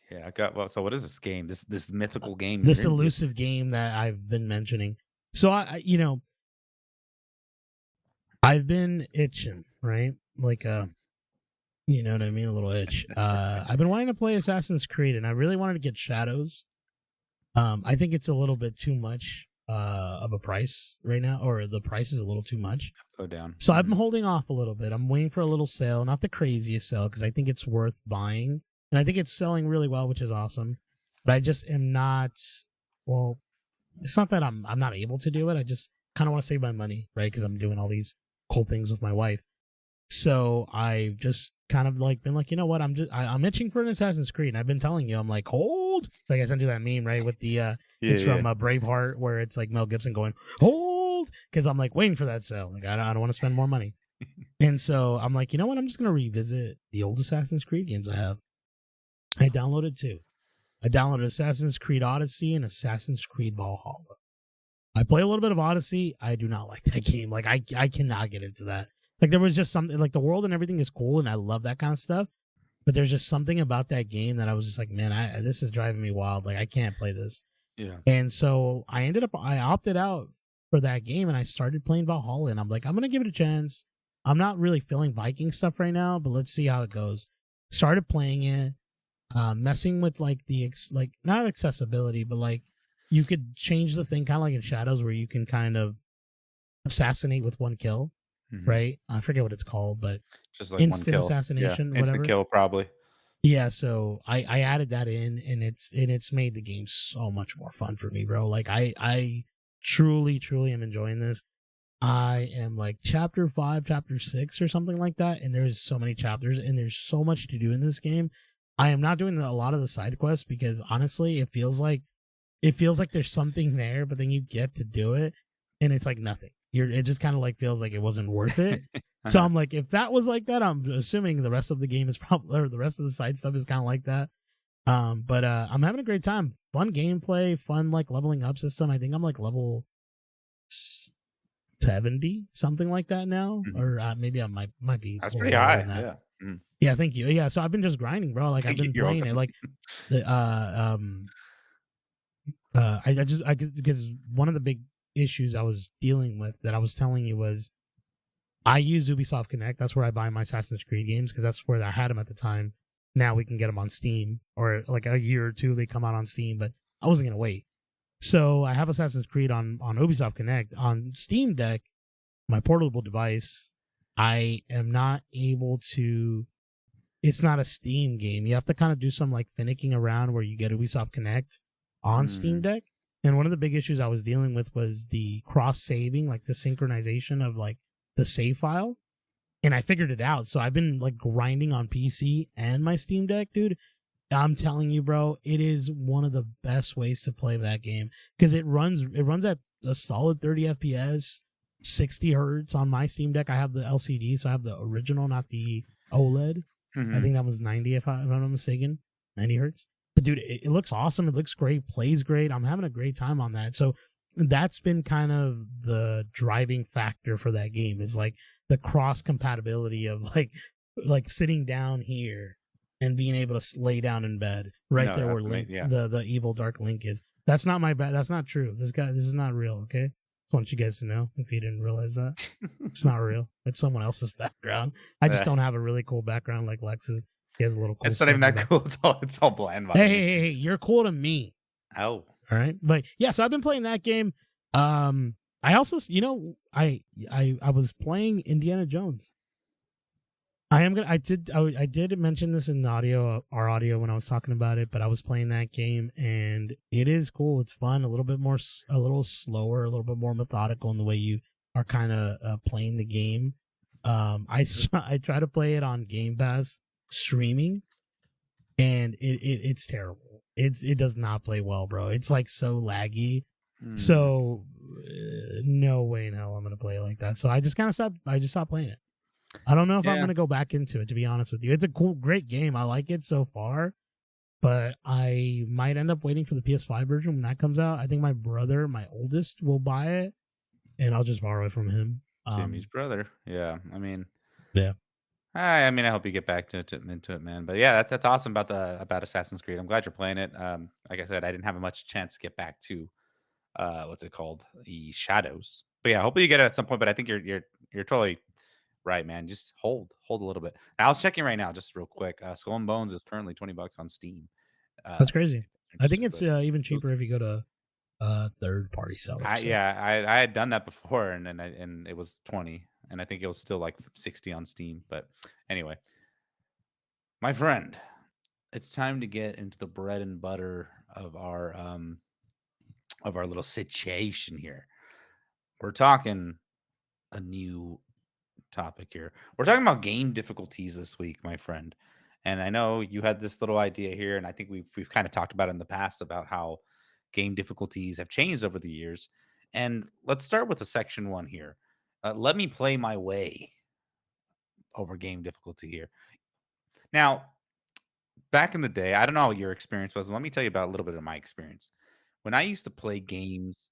Yeah, I got well, so what is this game? This mythical game you're this in? elusive game that I've been mentioning, so I've been itching, right? Like Mhm. you know what I mean, a little itch. I've been wanting to play Assassin's Creed, and I really wanted to get Shadows. I think it's a little bit too much of a price right now, or the price is a little too much. Go down. So I've Mhm. been holding off a little bit. I'm waiting for a little sale, not the craziest sale, because I think it's worth buying, and I think it's selling really well, which is awesome. But I just am not. Well, it's not that I'm not able to do it. I just kind of want to save my money, right? Because I'm doing all these cool things with my wife. So I've just kind of like been like, you know what? I'm itching for an Assassin's Creed. And I've been telling you, I'm like, hold. Like I sent you that meme, right? With the Yeah, it's yeah. from Braveheart, where it's like Mel Gibson going, hold, because I'm like waiting for that sale. Like I don't want to spend more money. And so I'm like, you know what? I'm just gonna revisit the old Assassin's Creed games I have. I downloaded two. I downloaded Assassin's Creed Odyssey and Assassin's Creed Valhalla. I play a little bit of Odyssey. I do not like that game. Like I cannot get into that. Like there was just something like the world and everything is cool and I love that kind of stuff. But there's just something about that game that I was just like, man, this is driving me wild. Like I can't play this. Yeah. And so I opted out for that game and I started playing Valhalla and I'm like, I'm gonna give it a chance. I'm not really feeling Viking stuff right now, but let's see how it goes. Started playing it, messing with like like not accessibility, but like you could change the thing kind of like in Shadows where you can kind of assassinate with one kill, Mhm. right? I forget what it's called, but Just like one instant kill. Yeah, assassination, instant whatever. kill probably. Yeah, so I added that in, and it's made the game so much more fun for me, bro. Like I truly am enjoying this. I am like chapter 5, chapter 6 or something like that, and there's so many chapters and there's so much to do in this game. I am not doing a lot of the side quests because honestly, it feels like there's something there, but then you get to do it and it's like nothing. It just kind of like feels like it wasn't worth it. So Uh-huh. I'm like, if that was like that, I'm assuming the rest of the game is probably, or the rest of the side stuff is kind of like that. But I'm having a great time. Fun gameplay, fun like leveling up system. I think I'm like level 70, something like that now, Mhm. or maybe I might be a That's little pretty lower high. than that. Yeah. Mhm. Yeah, thank you. Yeah, so I've been just grinding, bro. Like I've Thank you. been You're playing welcome. it. Like the I just because one of the big issues I was dealing with that I was telling you was I use Ubisoft Connect. That's where I buy my Assassin's Creed games because that's where I had them at the time. Now we can get them on Steam, or like a year or two they come out on Steam, but I wasn't gonna wait. So I have Assassin's Creed on Ubisoft Connect on Steam Deck, my portable device. I am not able to. It's not a Steam game. You have to kind of do some like finicking around where you get Ubisoft Connect on Steam Mm. Deck. And one of the big issues I was dealing with was the cross saving, like the synchronization of like the save file. And I figured it out. So I've been like grinding on PC and my Steam Deck, dude. I'm telling you, bro, it is one of the best ways to play that game because it runs at a solid 30 FPS, 60 hertz on my Steam Deck. I have the LCD, so I have the original, not the OLED. I Mhm. think that was 90 if I'm not mistaken, 90 hertz. But dude, it looks awesome. It looks great, plays great. I'm having a great time on that. So that's been kind of the driving factor for that game. Is like the cross compatibility of like sitting down here and being able to lay down in bed right No, there where that's Link, yeah. the evil dark Link is. That's not my bad. That's not true. This is not real. Okay, just want you guys to know if you didn't realize that it's not real. It's someone else's background. I just Eh, don't have a really cool background like Lex's. He has a little cool it's not stuff even in the that back. cool. It's all bland Hey, by hey, me. hey, hey, you're cool to me. Oh, All right, but yeah, so I've been playing that game. I also, I was playing Indiana Jones. I am gonna. I did mention this in the audio, our audio when I was talking about it. But I was playing that game, and it is cool. It's fun. A little bit more, a little slower, a little bit more methodical in the way you are kind of playing the game. I try to play it on Game Pass streaming, and it's terrible. It does not play well, bro. It's like so laggy. hmm. So no way in hell I'm gonna play it like that. So I just kind of stopped. I just stopped playing it. I don't know if I'm Yeah. gonna go back into it. To be honest with you, it's a cool, great game. I like it so far, but I might end up waiting for the PS5 version when that comes out. I think my brother, my oldest, will buy it, and I'll just borrow it from him. Jimmy's brother. Yeah. I mean, Yeah, I hope you get back into it, man. But yeah, that's awesome about Assassin's Creed. I'm glad you're playing it. Like I said, I didn't have much chance to get back to what's it called, the Shadows. But yeah, hopefully you get it at some point. But I think you're totally right, man. Just hold a little bit. I was checking right now, just real quick. Skull and Bones is currently $20 on Steam. that's If crazy. you're I think interested, it's but even it was, cheaper if you go to third party sellers. I So yeah, I had done that before, and it was 20, and I think it was still like 60 on Steam. But anyway, my friend, it's time to get into the bread and butter of our little situation here. We're talking a new topic here. We're talking about game difficulties this week, my friend. And I know you had this little idea here, and I think we've kind of talked about it in the past about how game difficulties have changed over the years. And let's start with the section one here. Let me play my way over game difficulty here. Now, back in the day, I don't know what your experience was. Let me tell you about a little bit of my experience. When I used to play games,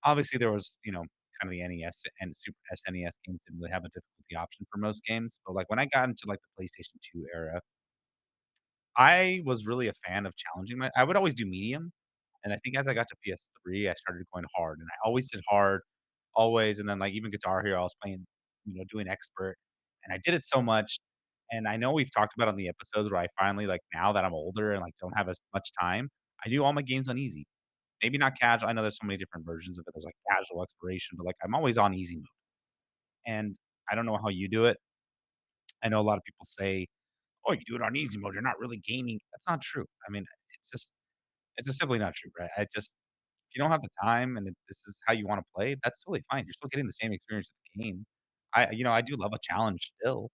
obviously there was, kind of the NES and Super SNES games didn't really have a difficulty option for most games. But like when I got into like the PlayStation 2 era, I was really a fan of challenging I would always do medium. And I think as I got to PS3, I started going hard. And I always did hard, always. And then like even Guitar Hero, I was playing, doing expert. And I did it so much. And I know we've talked about on the episodes where I finally like now that I'm older and like don't have as much time, I do all my games on easy. Maybe not casual. I know there's so many different versions of it. There's like casual exploration, but like I'm always on easy mode. And I don't know how you do it. I know a lot of people say, "Oh, you do it on easy mode. You're not really gaming." That's not true. I mean, it's just simply not true, right? If you don't have the time and this is how you want to play, that's totally fine. You're still getting the same experience of the game. I do love a challenge still,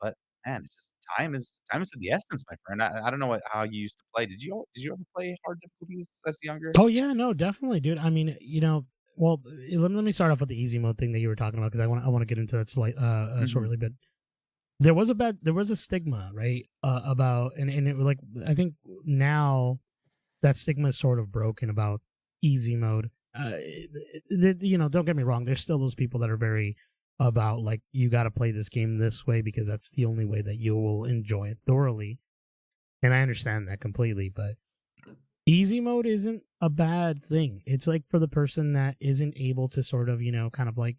but man, it's just time is of the essence, my friend. I don't know how you used to play. Did you ever play hard difficulties as younger? oh yeah, no, definitely, dude. I mean, well, let me start off with the easy mode thing that you were talking about because I want to get into that Mhm. shortly. But there was a stigma, right, about and it was like I think now that stigma is sort of broken about easy mode. Don't get me wrong. There's still those people that are very about like you got to play this game this way because that's the only way that you will enjoy it thoroughly, and I understand that completely. But easy mode isn't a bad thing. It's like for the person that isn't able to sort of kind of like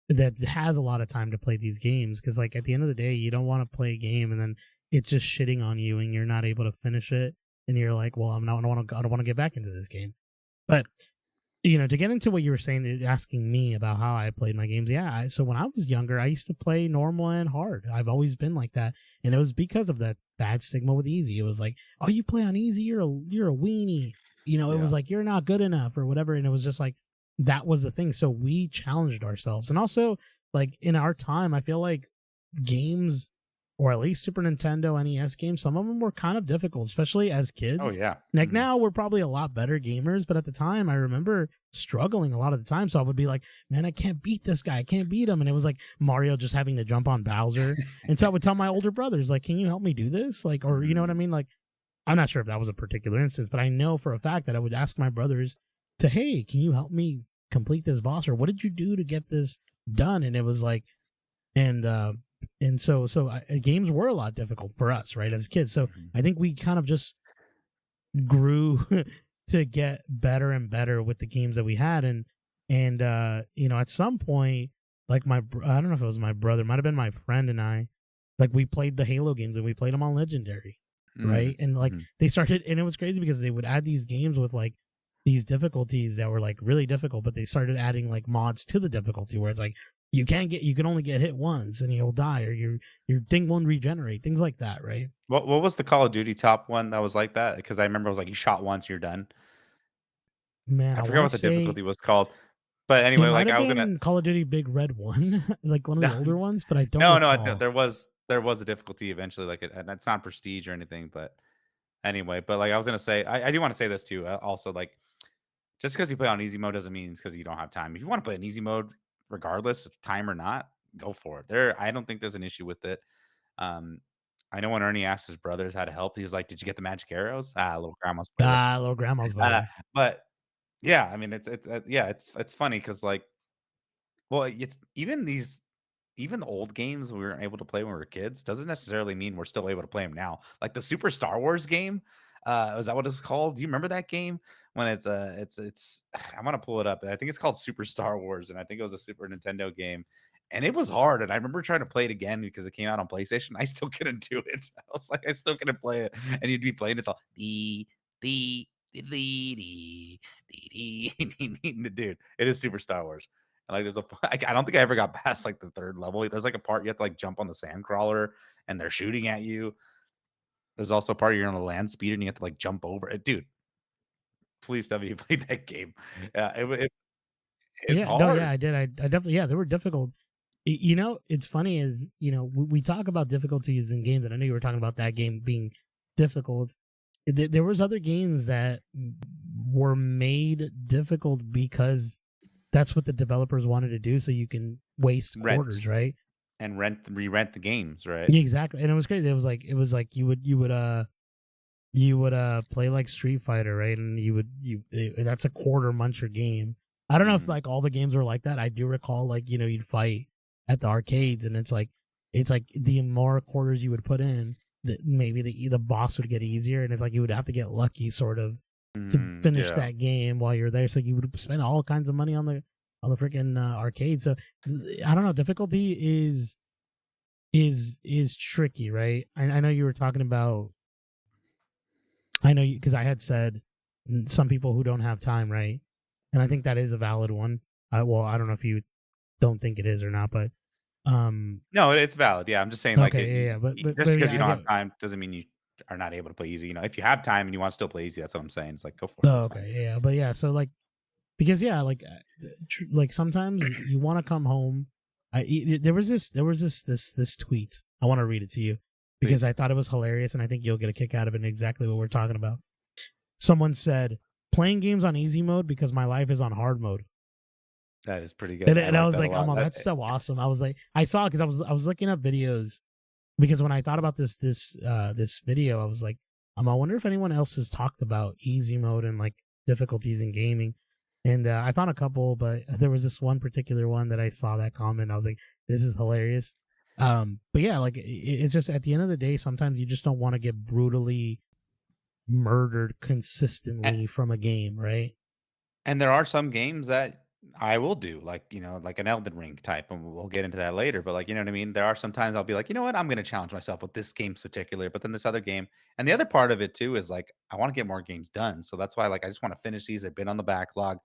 that has a lot of time to play these games because like at the end of the day you don't want to play a game and then it's just shitting on you and you're not able to finish it and you're like, well, I don't want to get back into this game. But to get into what you were saying, asking me about how I played my games, yeah. So when I was younger, I used to play normal and hard. I've always been like that, and it was because of that bad stigma with easy. It was like, oh, you play on easy, you're a weenie. It was Yeah. like you're not good enough or whatever, and it was just like that was the thing. So we challenged ourselves, and also like in our time, I feel like games, or at least Super Nintendo, NES games, some of them were kind of difficult, especially as Oh, kids. yeah. Like Mhm. now, we're probably a lot better gamers, but at the time, I remember struggling a lot of the time. So I would be like, man, I can't beat this guy. I can't beat him. And it was like Mario just having to jump on Bowser. And so I would tell my older brothers, like, can you help me do this? Like, or you know what I Mhm. mean? Like, I'm not sure if that was a particular instance, but I know for a fact that I would ask my brothers to, hey, can you help me complete this boss? Or what did you do to get this done? And it was like, and games were a lot difficult for us, right, as kids. So Mhm. I think we kind of just grew to get better and better with the games that we had, and at some point, like I don't know if it was my brother, it might have been my friend and I, like we played the Halo games and we played them on Legendary, right? Mm, And like mhm. they started, and it was crazy because they would add these games with like these difficulties that were like really difficult, but they started adding like mods to the difficulty where it's like you can only get hit once and you'll die, or your thing won't regenerate, things like that, right? What was the Call of Duty top one that was like that? Because I remember it was like you shot once, you're done. Man, I I forgot want to what the say difficulty was called. But it anyway, might like have I was gonna been Call of Duty Big Red One, like one of the no, older ones, but I don't no, no, recall. there was a difficulty eventually, like, and it's not prestige or anything, but anyway, but, like, I was gonna say, I do wanna say this too, also, like, just because you play on easy mode doesn't mean it's because you don't have time. If you wanna play in easy mode, regardless, it's time or not, go for it. I don't think there's an issue with it. Um, I know when Ernie asked his brothers how to help, he was like, "Did you get the magic arrows?" Ah, little grandma spoiler. Ah, little grandma's Uh, boy. but yeah, I mean, yeah, it's funny because like, well, it's even the old games we weren't able to play when we were kids doesn't necessarily mean we're still able to play them now. Like the Super Star Wars game, is that what it's called? Do you remember that game? When it's I'm gonna pull it up. I think it's called Super Star Wars, and I think it was a Super Nintendo game. And it was hard. And I remember trying to play it again because it came out on PlayStation. I still couldn't do it. I was like, I still couldn't play it. And you'd be playing it's all the dude. It is Super Star Wars. And, like, there's I don't think I ever got past, like, the 3rd level. There's, like, a part you have to, like, jump on the sand crawler, and they're shooting at you. There's also a part you're on a land speeder, and you have to, like, jump over it. Dude, please tell me you played that game. Yeah, it's Yeah, no, yeah, hard. I did. I definitely, yeah, they were difficult. It's funny is, we talk about difficulties in games, and I know you were talking about that game being difficult. There was other games that were made difficult because that's what the developers wanted to do, so you can waste Rent quarters, right? and re-rent the games, right? Yeah, exactly. And it was crazy. It was like you would play like Street Fighter, right? And that's a quarter muncher game. I don't know if Mhm. like all the games were like that. I do recall like you'd fight at the arcades, and it's like the more quarters you would put in, that maybe the boss would get easier, and it's like you would have to get lucky sort of to Mhm, finish yeah. that game while you're there. So you would spend all kinds of money on the freaking arcade. So I don't know. Difficulty is tricky, right? I know you were talking about. I know because I had said some people who don't have time, right? And I Mm. think that is a valid one. Well, I don't know if you don't think it is or not, but um, No, it's valid, yeah, I'm just saying, like, okay, yeah, yeah, just but because yeah, you I don't have get. time doesn't mean you are not able to play easy, if you have time and you wanna still play easy, that's what I'm saying. It's like, go for it, Oh, it's fine. okay, yeah, but yeah, so like because yeah, like like sometimes you want to come home. There was this tweet. I want to read it to you because Please. I thought it was hilarious, and I think you'll get a kick out of it. And exactly what we're talking about. Someone said playing games on easy mode because my life is on hard mode. That is pretty good. I And I like was that a like, lot. "Oh, That that's so awesome!" I was like, I saw because I was looking up videos because when I thought about this video, I was like, I wonder if anyone else has talked about easy mode and like difficulties in gaming. And I found a couple, but there was this one particular one that I saw that comment. I was like, "This is hilarious." But yeah, like it's just at the end of the day, sometimes you just don't want to get brutally murdered a consistently from a game, right? and there are some games that I will do, like, like an Elden Ring type, and we'll get into that later, but, like, you know what I mean? There are sometimes I'll be like, "You know what? I'm gonna challenge myself with this game particular," but then this other game and the other part of it too is, like, I wanna get more games done, so that's why, like, I just wanna finish these. They've been on the backlog.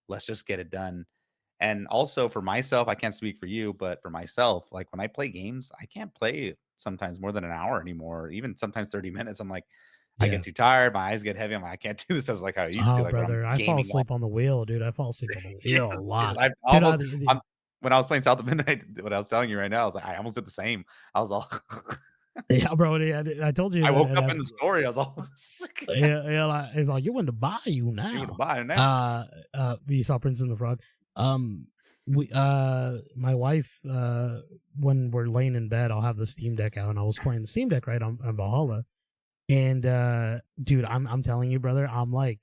Let's just get it done. And also for myself, I can't speak for you, but for myself, like, when I play games, I can't play sometimes more than an hour anymore, even sometimes 30 minutes. I'm like, I get Yeah. too tired, my eyes get heavy. I'm like, I can't do this as like how I used to, Oh, like when I'm brother, I fall gaming all asleep on the wheel, dude. I fall asleep on the yes, wheel a dude. lot, I dude. almost I'm when I was playing South of Midnight, what I was telling you right now, I was like, I almost did the same. I was all Yeah, bro. Yeah, I told you I that, woke and up in the story, I was all yeah, yeah, like, it's like you in the bayou you would now. buy it now. You saw Princess and the Frog. Um, my wife, when we're laying in bed, I'll have the Steam Deck out, and I was playing the Steam Deck right on Valhalla, and dude, I'm telling you, brother, I'm like,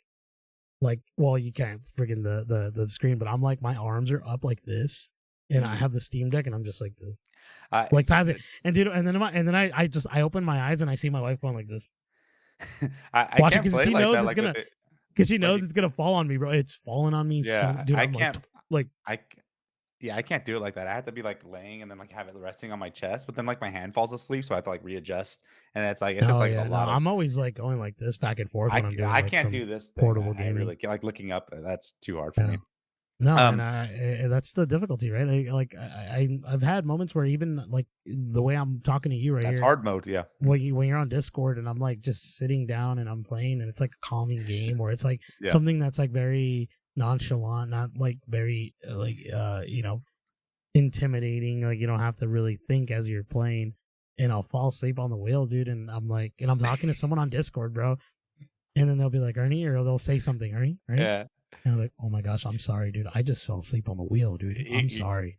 well, you can't friggin' the screen, but I'm like, my arms are up like this, and I Mhm. have the Steam Deck, and I'm just like this. I like passive. And dude, and then I open my eyes and I see my wife going like this, I watching can't because play she like knows that, it's like gonna with it, because she like knows it's gonna fall on me, bro. It's falling on me so, yeah, dude. I I'm like, can't like, I c yeah, I can't do it like that. I have to be, like, laying and then, like, have it resting on my chest, but then, like, my hand falls asleep, so I have to, like, readjust, and it's just, oh like, a yeah, no, lot of I'm always like going like this back and forth when I'm doing I like can't some do this thing. portable I gaming. really can't, like, looking up, that's too hard for Yeah. me. No, man, Um, that's the difficulty, right? I've had moments where even like the way I'm talking to you right that's here, hard mode, yeah. when you're on Discord and I'm like just sitting down and I'm playing and it's like a calming game or it's like Yeah. something that's like very nonchalant, not like very intimidating. Like you don't have to really think as you're playing. And I'll fall asleep on the wheel, dude. And I'm like, and I'm talking to someone on Discord, bro. And then they'll be like, Ernie, or they'll say something, Ernie, Ernie. Yeah. And I'm like, oh my gosh, I'm sorry, dude. I just fell asleep on the wheel, dude. You I'm you sorry.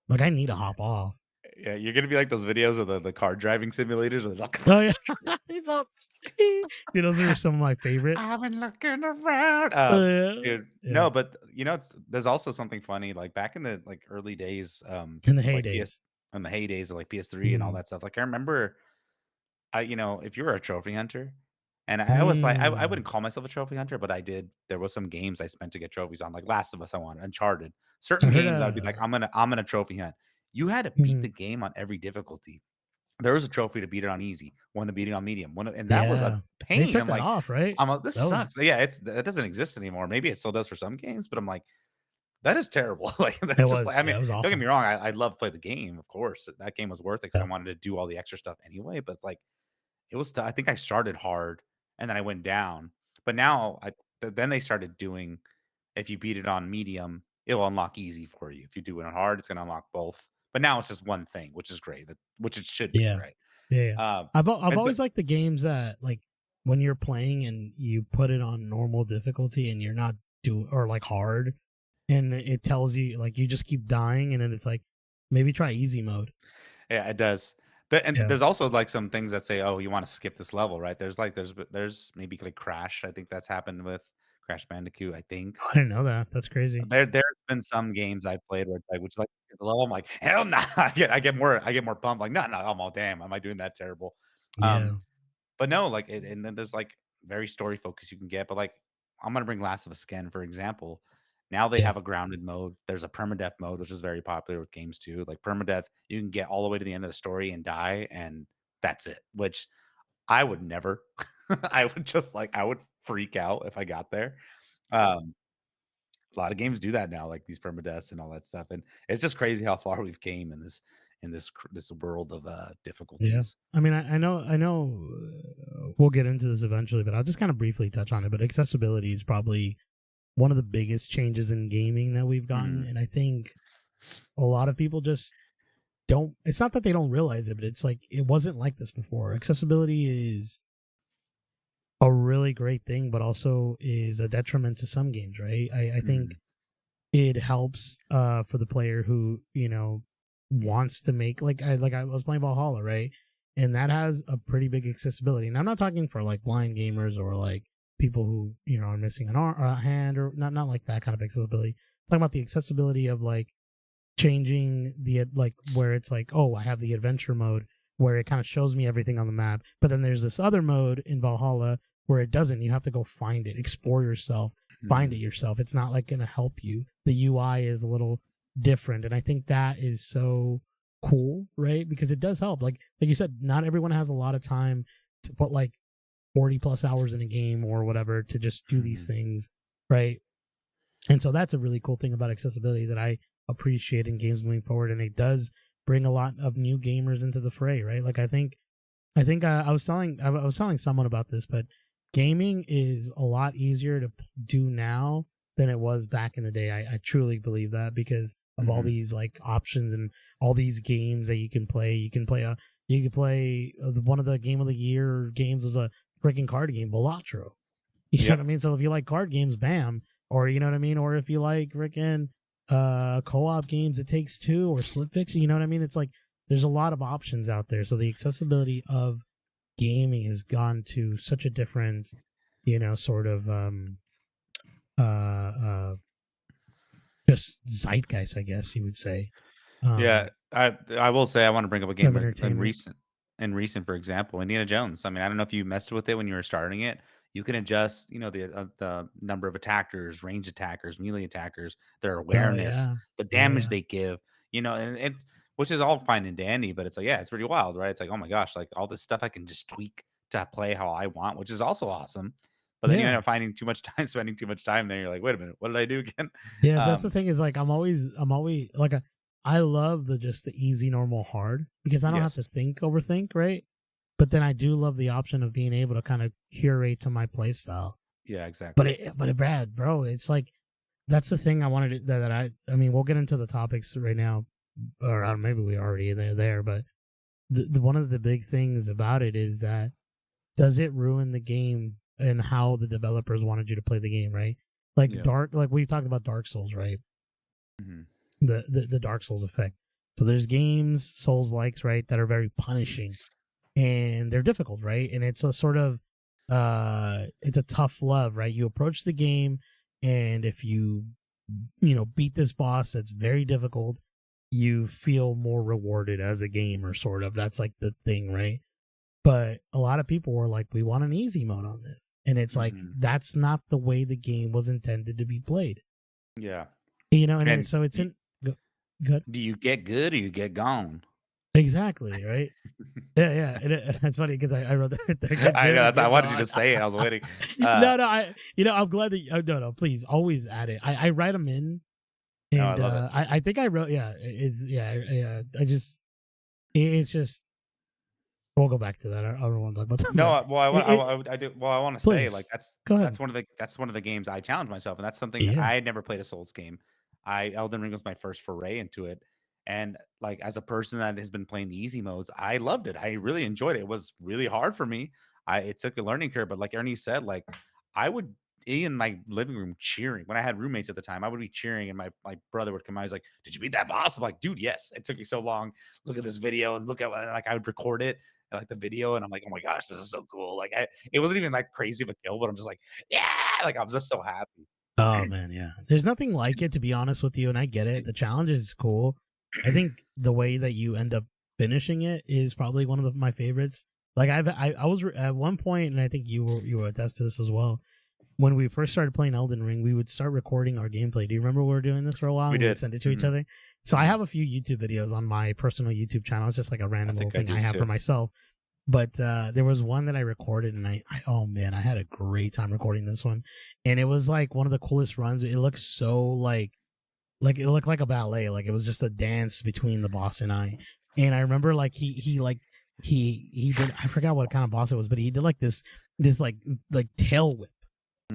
Like, I need to hop off. yeah, you're gonna be like those videos of the car driving simulators, where they're like, Oh, yeah. Dude, those are some of my favorite. "I've been looking around." Yeah. Dude, Yeah. no, but, it's there's also something funny, like, back in the, like, early days, In the of, like, heydays. in the heydays of, like, PS3 and all Mm. that stuff, like, I remember, if you were a trophy hunter, and I was like I Mm. wouldn't call myself a trophy hunter, but there was some games I spent to get trophies on, like Last of Us I wanted, Uncharted. I Certain heard games I'd be like, I'm gonna trophy hunt." You had to beat the mhm. game on every difficulty. There was a trophy to beat it on easy, one to beat it on medium, and that was a Yeah. They pain. took that off, right? I'm like, "This That was, sucks." Yeah, that doesn't exist anymore. Maybe it still does for some games, but I'm like, "That is terrible." Like, that's just like I mean, yeah, it was don't get awful. me wrong, I'd love to play the game, of course. That game was worth it because I Yeah. wanted to do all the extra stuff anyway, but, like, it was I think I started hard, and then I went down, but now then they started doing if you beat it on medium, it'll unlock easy for you. If you do it on hard, it's gonna unlock both, but now it's just one thing, which is great, which it should be, Yeah. right? Yeah. Yeah. Um, I've and but always liked the games that like when you're playing and you put it on normal difficulty and you're not or like hard and it tells you like you just keep dying and then it's like maybe try easy mode. yeah, it does. And Yeah. there's also, like, some things that say, "Oh, you wanna skip this level," right? There's maybe, like, Crash, I think that's happened with Crash Bandicoot, I think. I didn't know that. That's crazy. There's been some games I've played where it's like, "Would you like to skip the level?" I'm like, "Hell nah." I get more pumped, like, "No, no, I'm all damn, am I doing that terrible?" Um, Yeah. but no, like, and then there's, like, very story focus you can get, but, like, I'm gonna bring Last of Us again, for example. Now they Yeah. have a grounded mode. There's a permadeath mode, which is very popular with games too. Like, permadeath, you can get all the way to the end of the story and die, and that's it, which I would never. I would freak out if I got there. Um a lot of games do that now, like these permadeaths and all that stuff, and it's just crazy how far we've came in this world of, Yeah. difficulties. I mean, I know we'll get into this eventually, but I'll just kind of briefly touch on it. But accessibility is probably one of the biggest changes in gaming that we've gotten. Mhm, And I think a lot of people just don't, it's not that they don't realize it, but it's like it wasn't like this before. Accessibility is a really great thing, but also is a detriment to some games, right? I think mhm, it helps for the player who, wants to make like I was playing Valhalla, right? And that has a pretty big accessibility. And I'm not talking for like blind gamers or like people who, are missing an arm or a hand or not like that kind of accessibility. I'm talking about the accessibility of like changing the like where it's like, oh, I have the adventure mode where it kind of shows me everything on the map, but then there's this other mode in Valhalla where it doesn't. You have to go find it, explore yourself, find it mhm. yourself. It's not like going to help you. The UI is a little different, and I think that is so cool, right? Because it does help. Like you said, not everyone has a lot of time to put like 40 plus hours in a game or whatever to just do these Mhm. things, right? And so that's a really cool thing about accessibility that I appreciate in games moving forward, and it does bring a lot of new gamers into the fray, right? Like I think I was telling someone about this, but gaming is a lot easier to do now than it was back in the day. I truly believe that because of all Mhm. these like options and all these games that you can play. You can play one of the game of the year games was a freaking card game, Balatro. You know what I Yep. mean? So if you like card games, bam. Or you know what I mean? Or if you like freaking co-op games, It Takes Two or Split Fiction, you know what I mean? It's like there's a lot of options out there. So the accessibility of gaming has gone to such a different, sort of uh just zeitgeist, I guess you would say. Yeah. I will say I want to bring up a of game entertainment. in recent, for example, Indiana Jones. I mean, I don't know if you messed with it when you were starting it. You can adjust, the number of attackers, range attackers, melee attackers, their Oh awareness, yeah, the yeah, damage yeah, they give, and it's which is all fine and dandy, but it's like, yeah, it's pretty wild, right? It's like, oh my gosh, like all this stuff I can just tweak to play how I want, which is also awesome. But then you end yeah. up finding too much time, spending too much time there. You're like, wait a minute, what did I do again? Yes, that's the Um, thing is like I'm always like I love the easy, normal, hard because I don't have to yes, overthink, right? But then I do love the option of being able to kind of curate to my play style. yeah, exactly. But Brad, bro, it's like that's the thing I wanted to, I mean, we'll get into the topics right now, or maybe we already there, but one of the big things about it is that does it ruin the game and how the developers wanted you to play the game, right? Yeah. Like we've talked about Dark Souls, right? Mhm. The Dark Souls effect. So there's games, Souls likes, right, that are very punishing and they're difficult, right? And it's a sort of it's a tough love, right? You approach the game and if you beat this boss that's very difficult, you feel more rewarded as a gamer, sort of. That's like the thing, right? But a lot of people were like, we want an easy mode on this. And it's like, Mhm. that's not the way the game was intended to be played. Yeah. And And so it's do in good. do you get good or you get gone? Exactly, right? Yeah, yeah. That's funny because I wrote that they're get I know good or that's I get wanted you to gone. say it. I was waiting. Uh, No, I'm glad that no, no, please always add it. I write them in, no, I and love it. I think I wrote, yeah, I just it's just we'll go back to that. I don't want to talk about that, No, but well, I want I do well, I wanna say, like, please go ahead. that's one of the games I challenge myself, and that's something Yeah, I had never played a Souls game. I Elden Ring was my first foray into it, and, like, as a person that has been playing the easy modes, I loved it. I really enjoyed it. It was really hard for me. I It took a learning curve, but like Ernie said, like, I would be in my living room cheering. When I had roommates at the time, I would be cheering, and my brother would come out, he's like, "Did you beat that boss?" I'm like, "Dude, yes. It took me so long. Look at this video and look at," like, I would record it, like the video, and I'm like, "Oh my gosh, this is so cool!" Like, it wasn't even that crazy of a kill, but I'm just like, "Yeah!" Like, I'm just so happy. oh man, yeah. There's nothing like it, to be honest with you, and I get it. The challenge is cool. I think the way that you end up finishing it is probably one of my favorites. Like I was at one point, and I think you were attest to this as well. When we first started playing Elden Ring, we would start recording our gameplay. Do you remember we were doing this for a while? We And we would did. send it to each Mhm, other. So I mhm. have a few YouTube videos on my personal YouTube channel. It's just like a I random little think I thing I do have for too. myself. But there was one that I recorded, and oh man, I had a great time recording this one, and it was like one of the coolest runs. It looks so like it looked like a ballet, like it was just a dance between the boss and I. And I remember like he did, I forgot what kind of boss it was, but he did like this like tail whip,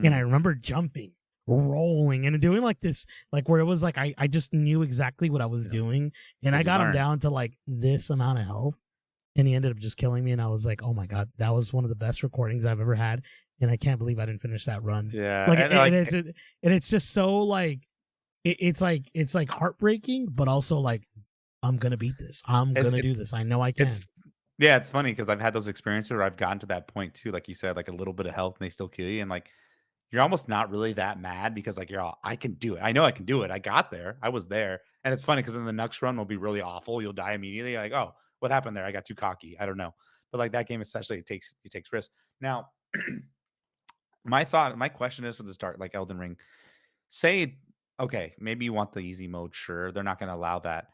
and I Mm, remember jumping, rolling, and doing like this, like where it was like I just knew exactly what I was yeah, doing, and I because you got him learn. down to like this amount of health, and he ended up just killing me, and I was like, oh my god, that was one of the best recordings I've ever had, and I can't believe I didn't finish that run. Yeah, Like and, like, and it's just so like it's like heartbreaking, but also like I'm gonna beat this. I'm it's gonna do it's this. I know I it's can. yeah, it's funny because 'cause I've had those experiences where I've gotten to that point too, like you said, like, a little bit of health and they still kill you, and, like, you're almost not really that mad because, like, you're all, "I can do it. I know I can do it. I got there. I was there." And it's funny because then the next run will be really awful. You'll die immediately, like, "Oh, what happened there? I got too cocky. I don't know." But, like, that game especially, it takes risks. Now, my question is for the start, like Elden Ring, say, okay, maybe you want the easy mode, sure, they're not gonna allow that.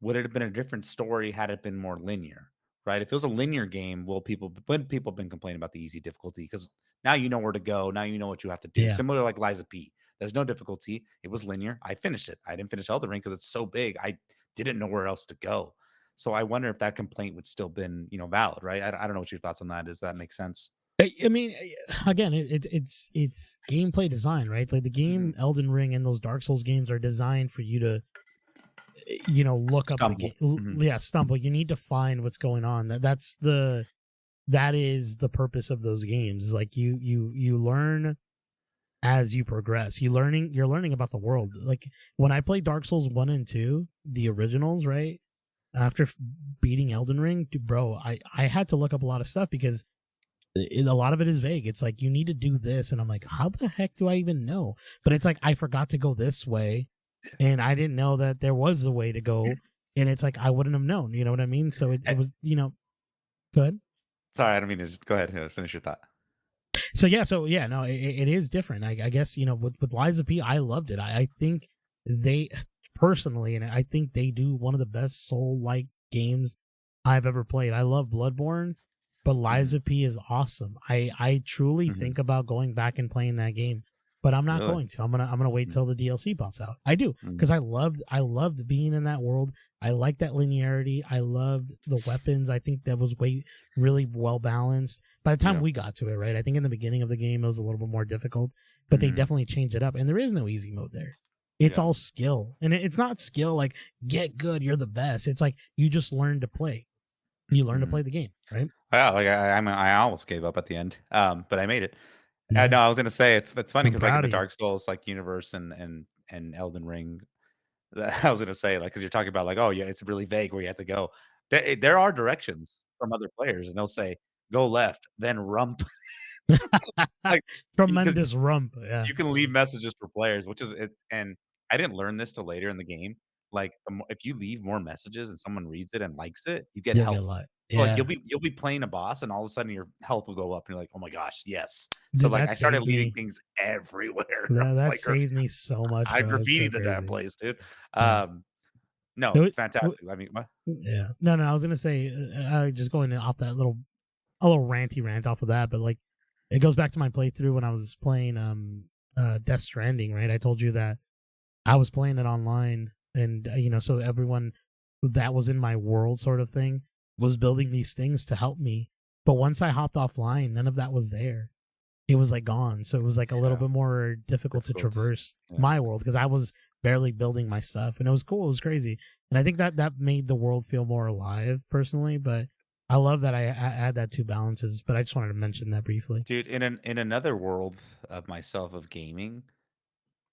Would it have been a different story had it been more linear, right? If it was a linear game, when people have been complaining about the easy difficulty, because now you know where to go, now you know what you have to do. Yeah. Similar to like Liza P. There's no difficulty. It was linear. I finished it. I didn't finish Elden Ring because it's so big. I didn't know where else to go. So I wonder if that complaint would still been, valid, right? I don't know what your thoughts on that. Does that make sense? I mean, again, it's gameplay design, right? Like the game Mhm. Elden Ring and those Dark Souls games are designed for you to, look up the game. Stumble. Mhm. Yeah, stumble. You need to find what's going on. That is the purpose of those games. Is like you learn as you progress. You're learning about the world. Like when I played Dark Souls 1 and 2, the originals, right? After beating Elden Ring, dude, bro, I had to look up a lot of stuff because a lot of it is vague. It's like you need to do this, and I'm like, how the heck do I even know? But it's like I forgot to go this way, and I didn't know that there was a way to go. and it's like I wouldn't have known. You know what I mean? So it Eh, was, good. sorry, I don't mean to just go ahead and finish your thought. So yeah, no, it is different. I guess with Liza P, I loved it. I think they personally, and I think they do one of the best soul like games I've ever played. I love Bloodborne, but Mhm, Liza P is awesome. I truly mhm. think about going back and playing that game, but I'm not Really? going to. I'm gonna wait Mhm, till the DLC pops out. I do mhm. because I loved being in that world. I like that linearity. I loved the weapons. I think that was really well balanced by the time Yeah. we got to it, right? I think in the beginning of the game it was a little bit more difficult, but they Mhm. definitely changed it up. And there is no easy mode there. It's Yeah. all skill, and it's not skill like get good, you're the best. It's like you just learn to play. You learn to Mhm. play the game, right? Yeah, like, I almost gave up at the end, but I made it. Yeah, No, I was gonna say it's funny I'm because like, in proud the of you. Dark Souls, like, universe and Elden Ring, I was gonna say, like, because 'cause you're talking about, like, "Oh, yeah, it's really vague where you have to go." There are directions from other players, and they'll say, "Go left, then rump." Like, because Tremendous rump. Yeah, you can leave messages for players, which is it and I didn't learn this till later in the game. Like, if you leave more messages and someone reads it and likes it, you get you'll get a health. lot. So, like, Yeah, you'll be playing a boss, and all of a sudden your health will go up, and you're like, "Oh my gosh, yes." So, dude, like, that I started saved leaving me. things everywhere. I That was that like, saved me so much, I bro. It's so graffitied the damn crazy. place, dude. Yeah. No, It, it's fantastic. I mean, what? yeah. No, I was gonna say, just going off that a little ranty rant off of that, but like it goes back to my playthrough when I was playing Death Stranding, right? I told you that I was playing it online, and so everyone that was in my world, sort of thing, was building these things to help me. But once I hopped offline, none of that was there. It was like gone, so it was like a little Yeah, bit more difficult to difficult. traverse Yeah. my world because I was barely building my stuff, and it was cool. It was crazy, and I think that made the world feel more alive, personally. But I love that I add that two balances. But I just wanted to mention that briefly. Dude, in another world of myself of gaming,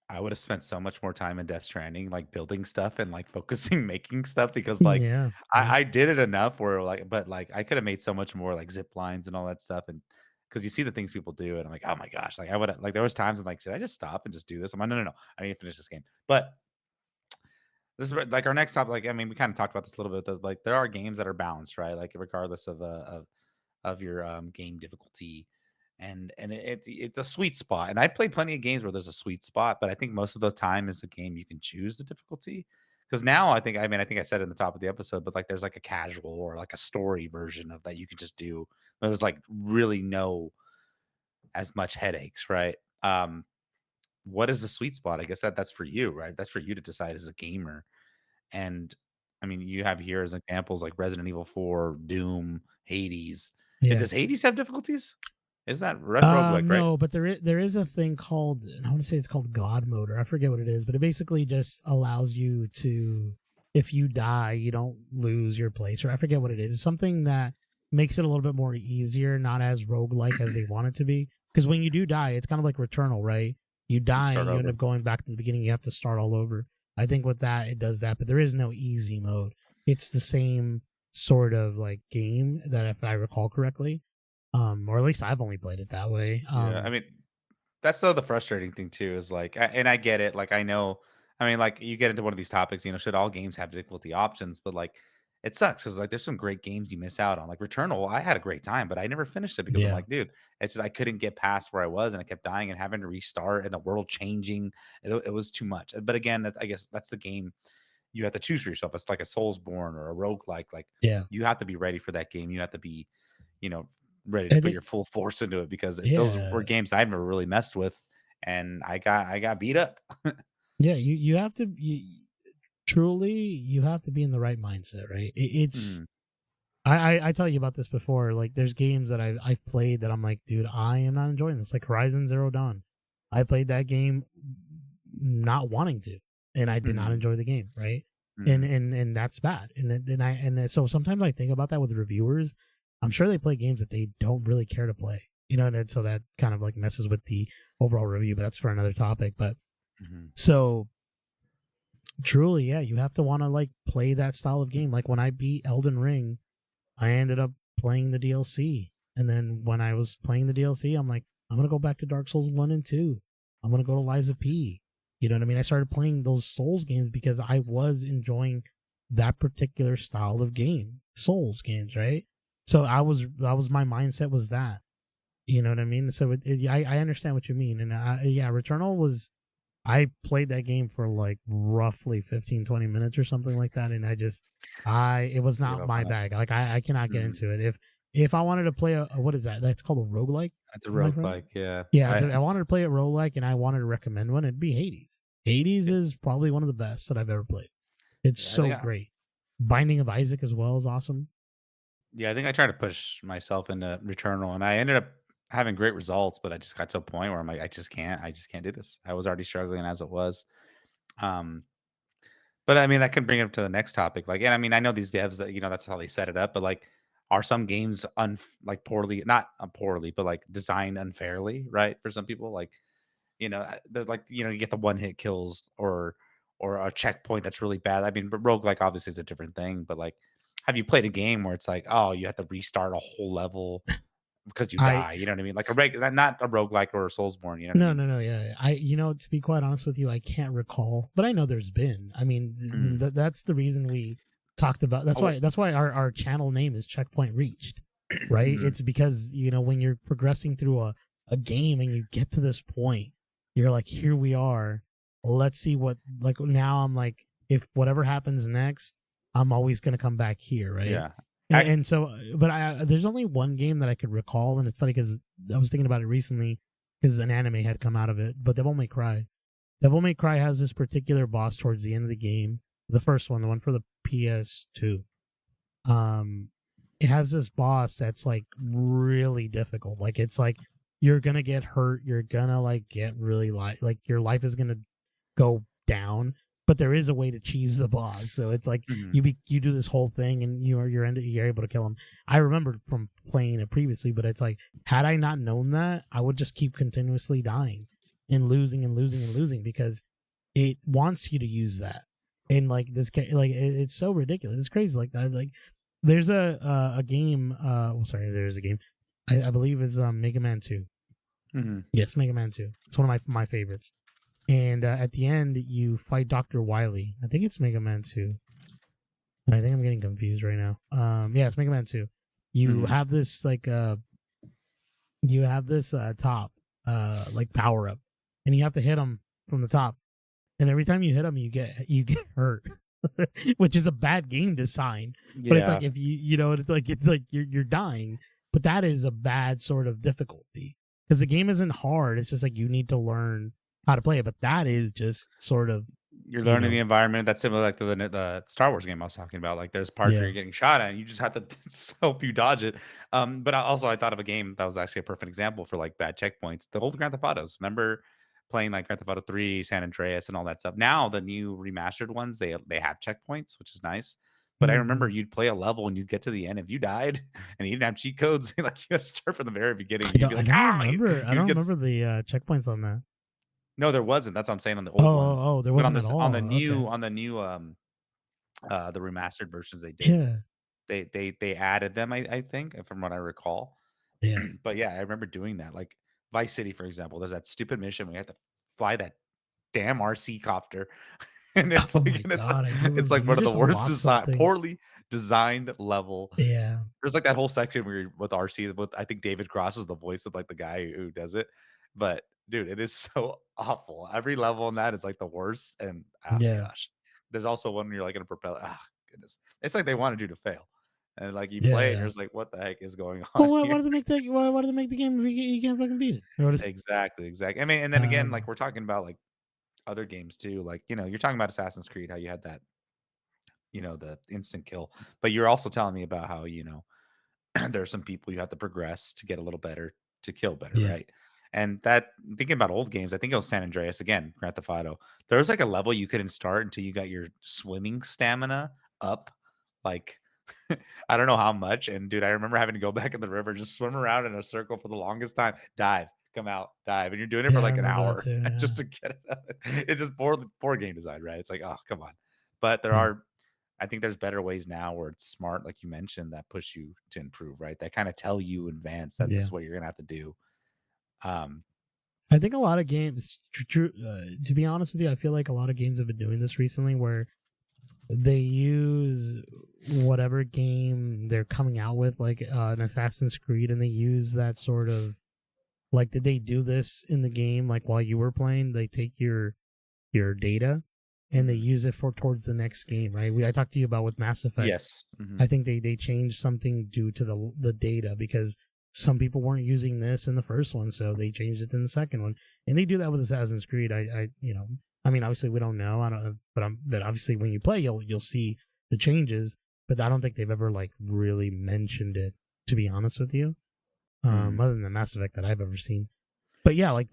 I would have spent so much more time in Death Stranding, like, building stuff and, like, focusing making stuff because, like, Yeah, yeah, I did it enough where, like but, like, I could have made so much more, like, zip lines and all that stuff, and because you see the things people do, and I'm like, "Oh my gosh," like, I woulda like, there was times I'm like, "Should I just stop and just do this?" I'm like, "No, no, no, I need to finish this game." But this is like, our next topic, like, I mean, we kinda talked about this a little bit, but, like, there are games that are balanced, right? Like, regardless of your, game difficulty, and it's a sweet spot, and I've played plenty of games where there's a sweet spot, but I think most of the time is the game you can choose the difficulty. Because now I think I said it in the top of the episode, but, like, there's, like, a casual or, like, a story version of that you can just do. There's, like, really no as much headaches, right? What is the sweet spot? I guess that's for you, right? That's for you to decide as a gamer, and, I mean, you have here as examples like Resident Evil 4, Doom, Hades. yeah. Does Hades have difficulties? Is that that's roguelike, right? No, but there is a thing called, I want to say it's called God mode, or I forget what it is, but it basically just allows you to, if you die, you don't lose your place, or I forget what it is. It's something that makes it a little bit more easier, not as roguelike as they want it to be. Because when you do die, it's kind of like Returnal, right? You You die start and you end over. up going back to the beginning. You have to start all over. I think with that, it does that, but there is no easy mode. It's the same sort of like game that, if I recall correctly, or at least I've only played it that way. Yeah, I mean, that's the frustrating thing too is like, and I get it. Like, I know, I mean, like, you get into one of these topics, should all games have difficulty options? But like, it sucks because like, there's some great games you miss out on. Like Returnal, I had a great time, but I never finished it because I'm Yeah, like, dude, it's just I couldn't get past where I was, and I kept dying and having to restart, and the world changing. It was too much. But again, I guess that's the game you have to choose for yourself. It's like a Soulsborne or a roguelike. Like, yeah. you have to be ready for that game. You have to be, you know, ready to I put think, your full force into it because those yeah, were games I've never really messed with, and I got beat up. yeah. You have to truly, you have to be in the right mindset, right? It's Mhm, I tell you about this before. Like, there's games that I've played that I'm like, dude, I am not enjoying this. Like Horizon Zero Dawn, I played that game not wanting to, and I did not mhm, enjoy the game, right? And mhm, and and that's bad. So sometimes I think about that with reviewers. I'm sure they play games that they don't really care to play, and so that kind of like messes with the overall review. But that's for another topic. But mhm, so truly, yeah, you have to want to like play that style of game. Like when I beat Elden Ring, I ended up playing the DLC. And then when I was playing the DLC, I'm like, I'm gonna go back to Dark Souls 1 and 2. I'm gonna go to Liza P. You know what I mean? I started playing those Souls games because I was enjoying that particular style of game, Souls games, right? So that was my mindset was that. You know what I mean? So I understand what you mean, and yeah, Returnal was. I played that game for like roughly 15, 20 minutes or something like that, and it was Give not up my on it. bag. Like I cannot get Mhm. into it. If I wanted to play what is that? That's called a roguelike, It's a my friend. roguelike, yeah. Yeah, if I wanted to play a roguelike and I wanted to recommend one, it'd be Hades. Hades Yeah, is probably one of the best that I've ever played. It's yeah, I so think great. Binding of Isaac as well is awesome. I think I tried to push myself into Returnal, and I ended up having great results, but I just got to a point where I'm like, I just can't do this. I was already struggling as it was. Um, but I mean, I can bring it up to the next topic. Like, and I mean, I know these devs that that's how they set it up, but like, are some games like poorly, not poorly, but like designed unfairly, right? For some people, like they're like you get the one hit kills or a checkpoint that's really bad. I mean, but roguelike obviously is a different thing, but like, have you played a game where it's like, oh, you have to restart a whole level because you I die? You know what I mean? Like a not a roguelike or a Soulsborne. You know what I No, mean? no, no. Yeah, to be quite honest with you, I can't recall, but I know there's been. I mean, Mm. that's the reason we talked about. That's Oh, why. That's why our channel name is Checkpoint Reached, right? mhm. It's because when you're progressing through a game and you get to this point, you're like, here we are. Let's see what like now. I'm like, if whatever happens next, I'm always gonna come back here, right? Yeah. And so, but there's only one game that I could recall, and it's funny because I was thinking about it recently because an anime had come out of it. But Devil May Cry. Devil May Cry has this particular boss towards the end of the game. The first one, the one for the PS2. Um, it has this boss that's like really difficult. Like it's like you're gonna get hurt. You're gonna like get really like your life is gonna go down. But there is a way to cheese the boss. So it's like Mhm. you do this whole thing and you're able to kill him. I remember from playing it previously, but it's like had I not known that, I would just keep continuously dying and losing and losing and losing because it wants you to use that. And like it's so ridiculous. It's crazy like that. Like there's a game. Sorry, there's a game. I believe it's Mega Man 2. Mhm. Yes, Mega Man 2. It's one of my favorites. And at the end, you fight Doctor Wily. I think it's Mega Man 2. I think I'm getting confused right now. Yeah, it's Mega Man 2. You Mhm. have this top like power up, and you have to hit him from the top. And every time you hit him, you get hurt, which is a bad game design. But it's like Yeah. if it's like you're dying, but that is a bad sort of difficulty because the game isn't hard. It's just like you need to learn how to play it. But that is just sort of You're you learning the know environment that's similar like to the Star Wars game I was talking about. Like there's parts where yeah. you're getting shot at and you just have to help you dodge it. But I thought of a game that was actually a perfect example for like bad checkpoints. The old Grand Theft Autos. Remember playing like Grand Theft Auto 3, San Andreas, and all that stuff. Now the new remastered ones, they have checkpoints, which is nice. But I remember Mm-hmm. you'd play a level and you'd get to the end. If you died and you didn't have cheat codes, like you gotta start from the very beginning. I You'd don't be I like, don't ah, remember I you'd don't get remember the checkpoints on that. no, there wasn't. That's what I'm saying on the Oh, old ones. oh, oh, there But on wasn't at this all. Okay. on the new the remastered versions they did. Yeah. They added them, I think, from what I recall. Yeah. But yeah, I remember doing that. Like Vice City, for example, there's that stupid mission where you have to fly that damn RC copter. And Oh my god, I do it's remember like you one of the just worst unlocked design something. poorly designed level. Yeah. There's like that whole section where you're with RC with I think David Cross is the voice of like the guy who does it. But dude, it is so awful. Every level in that is like the worst. And oh Yeah. gosh. There's also one where you're like in a propeller. Ah, goodness. It's like they wanted you to fail. And like you Yeah, play it and yeah. you're just like, what the heck is going Well, on why here? do they make that? Why do they make the game if you can't fucking beat it? Or what is, Exactly, exactly. I mean, and then again, like um, we're talking about like other games too. Like, you're talking about Assassin's Creed, how you had that, the instant kill. But you're also telling me about how, there are some people you have to progress to get a little better to kill better, yeah. right? And that thinking about old games, I think it was San Andreas again, Grand Theft Auto. There was like a level you couldn't start until you got your swimming stamina up. Like I don't know how much. And dude, I remember having to go back in the river, just swim around in a circle for the longest time, dive, come out, dive, and you're doing it for Yeah, I like an remember that hour too. just Yeah. to get it. It's just poor game design, right? It's like, oh, come on. But Yeah. I think there's better ways now where it's smart, like you mentioned, that push you to improve, right? That kind of tell you in advance that this Yeah. is what you're gonna have to do. Um, I think a lot of games, to be honest with you, I feel like a lot of games have been doing this recently where they use whatever game they're coming out with, like an Assassin's Creed, and they use that sort of like, did they do this in the game? Like while you were playing, they take your data and they Mhm. use it for towards the next game, right? I talked to you about with Mass Effect. Yes. I think they changed something due to the data because some people weren't using this in the first one, so they changed it in the second one, and they do that with Assassin's Creed. I mean, obviously we don't know. I don't know, but obviously when you play, you'll see the changes. But I don't think they've ever like really mentioned it. To be honest with you, Mhm. other than the Mass Effect that I've ever seen. But yeah, like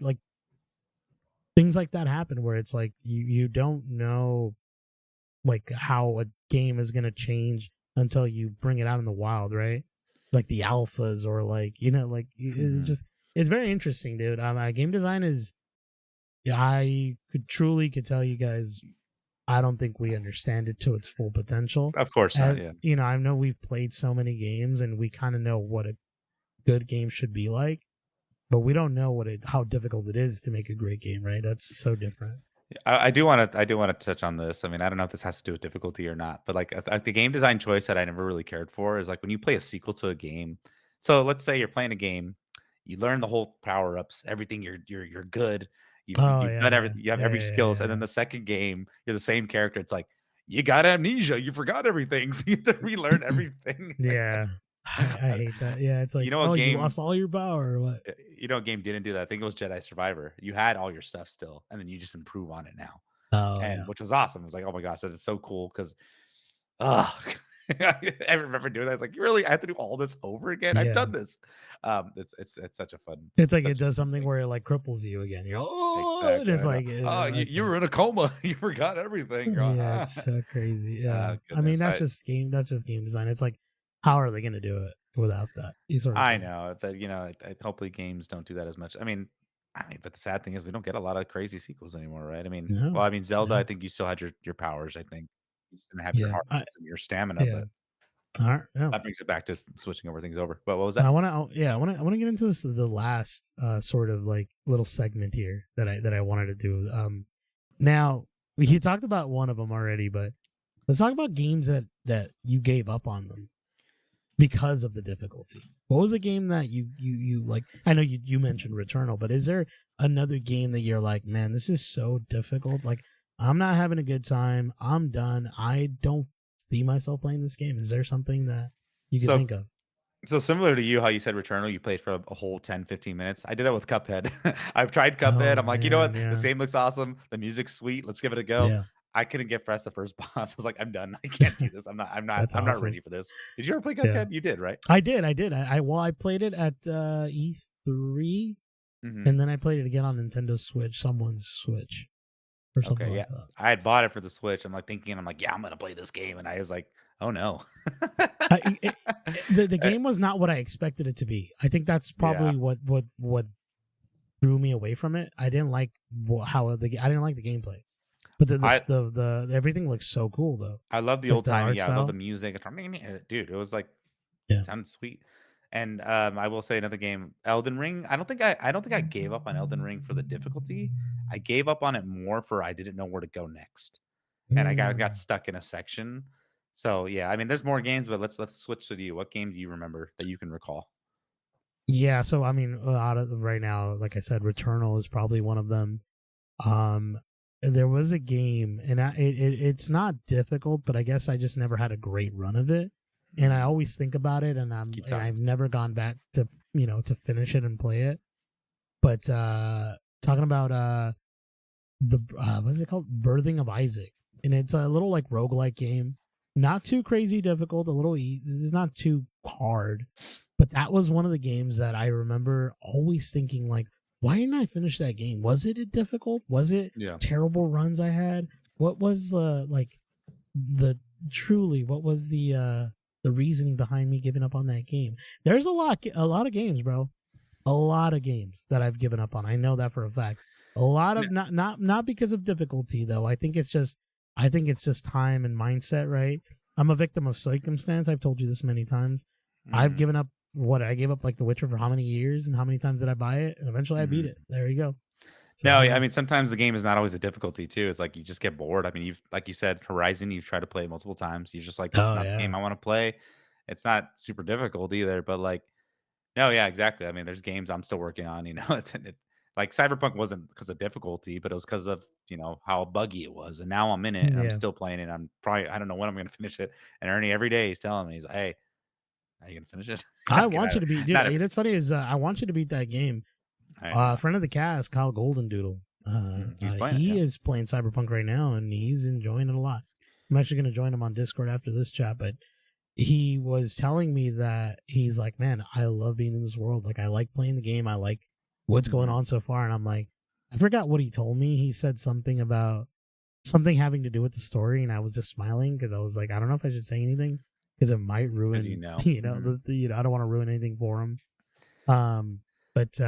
things like that happen where it's like you don't know like how a game is gonna change until you bring it out in the wild, right? Like the alphas or like like it's Mhm. just it's very interesting, dude. Game design is I could tell you guys I don't think we understand it to its full potential. Of course not. As Yeah. I know we've played so many games and we kind of know what a good game should be like, but we don't know how difficult it is to make a great game, right? That's so different. I do want to touch on this. I mean, I don't know if this has to do with difficulty or not, but like the game design choice that I never really cared for is like when you play a sequel to a game. So let's say you're playing a game, you learn the whole power ups, everything. You're good. Oh You've done yeah, everything. You have yeah, every yeah, skills, and then yeah. the second game, you're the same character. It's like you got amnesia. You forgot everything, so you have to relearn everything. Yeah. I hate that. Yeah, it's You like, know, a oh, you game lost all your power or what? a game didn't do that. I think it was Jedi Survivor. You had all your stuff still, and then you just improve on it now, Oh and yeah. which was awesome. It was like, oh my gosh, that is so cool because, oh, I remember doing that. It's like, really, I have to do all this over again. I've Yeah. done this. It's such a fun, It's like it such a does fun something thing. where it like cripples you again. You're oh, and Exactly. it's I know. like Oh, it's you like were in a coma. You forgot everything. You're all, yeah, it's so crazy. Yeah. I mean, goodness. that's just game design. It's like how are they going to do it without that? You sort of I thing. know, but hopefully games don't do that as much. But the sad thing is we don't get a lot of crazy sequels anymore, right? No. Zelda, I No. think you still had your powers. I think you just didn't have your Yeah. hearts and your stamina, Yeah. but All right. No. that brings it back to switching over things over. But what was I that? want to yeah, I want to get into this the last sort of like little segment here that I wanted to do. Now, we talked about one of them already, but let's talk about games that you gave up on them because of the difficulty. What was a game that you like? I know you mentioned Returnal, but is there another game that you're like, man, this is so difficult. Like, I'm not having a good time. I'm done. I don't see myself playing this game. Is there something that you could So think of? so similar to you, how you said Returnal, you played for a whole 10, 15 minutes. I did that with Cuphead. I've tried Cuphead. Oh I'm like, you know man, what? The yeah, game looks awesome. The music's sweet. Let's give it a go. yeah, I couldn't get past the first boss. I was like, I'm done. I can't do this. that's I'm not awesome. ready for this. Did you ever play Yeah, Cuphead? You did, right? I did, I did. I played it at E3, Hmm. and then I played it again on Nintendo Switch, someone's Switch or something Okay, like yeah. that. I had bought it for the Switch. I'm like, yeah, I'm gonna play this game. And I was like, oh no. I, it, the Uh, game was not what I expected it to be. I think that's yeah. probably what drew me away from it. I didn't like I didn't like the gameplay, but I the everything looks so cool though, I love the like old the timey, art yeah, I love the style. music. Dude, it was like Yeah. it sounds sweet. And I will say another game, Elden Ring. I don't think I gave up on Elden Ring for the difficulty. I gave up on it more for I didn't know where to go next. And I got Mm. stuck in a section. So yeah, there's more games, but let's switch to you. What game do you remember that you can recall? Yeah, so I mean, out of right now, like I said, Returnal is probably one of them. Um, there was a game, and it's not difficult, but I guess I just never had a great run of it, and I Mm, always think about it, keep and talking. I've never gone back to to finish it and play it. But talking about the what is it called, Birthing of Isaac, and it's a little like roguelike game, not too crazy difficult, a little not too hard, but that was one of the games that I remember always thinking like, why didn't I finish that game? Was it difficult? Was it Yeah. terrible runs I had? What was the like the truly what was the reasoning behind me giving up on that game? There's a lot of games, bro, a lot of games that I've given up on. I know that for a fact. A lot No. of not because of difficulty though. I think it's just time and mindset, right? I'm a victim of circumstance. I've told you this many times. I've Mhm, given up I gave up like The Witcher for how many years and how many times did I buy it? And eventually I beat mhm. it. There you go. So No, I yeah, I don't. mean, sometimes the game is not always a difficulty too. It's like you just get bored. I mean, you've like you said, Horizon, you've tried to play it multiple times. You're just like, this is Oh not the game yeah, I want to play. It's not super difficult either, but like, no, yeah, exactly. I mean, there's games I'm still working on, like Cyberpunk wasn't because of difficulty, but it was because of, how buggy it was. And now I'm in it and I'm yeah. still playing it. I'm probably, I don't know when I'm going to finish it. And Ernie every day he's telling me, he's like, hey, are you going to finish it? I Okay, want you to beat, dude. not every, It's funny is I want you to beat that game. I know. Friend of the cast, Kyle Golden Doodle. He's playing it. He Yeah. is playing Cyberpunk right now, and he's enjoying it a lot. I'm actually going to join him on Discord after this chat, but he was telling me that he's like, man, I love being in this world. Like, I like playing the game. I like what's going Hmm. on so far. And I'm like, I forgot what he told me. He said something about something having to do with the story, and I was just smiling because I was like, I don't know if I should say anything because it might As you ruin, know. Hmm. I don't want to ruin anything for him. Um, but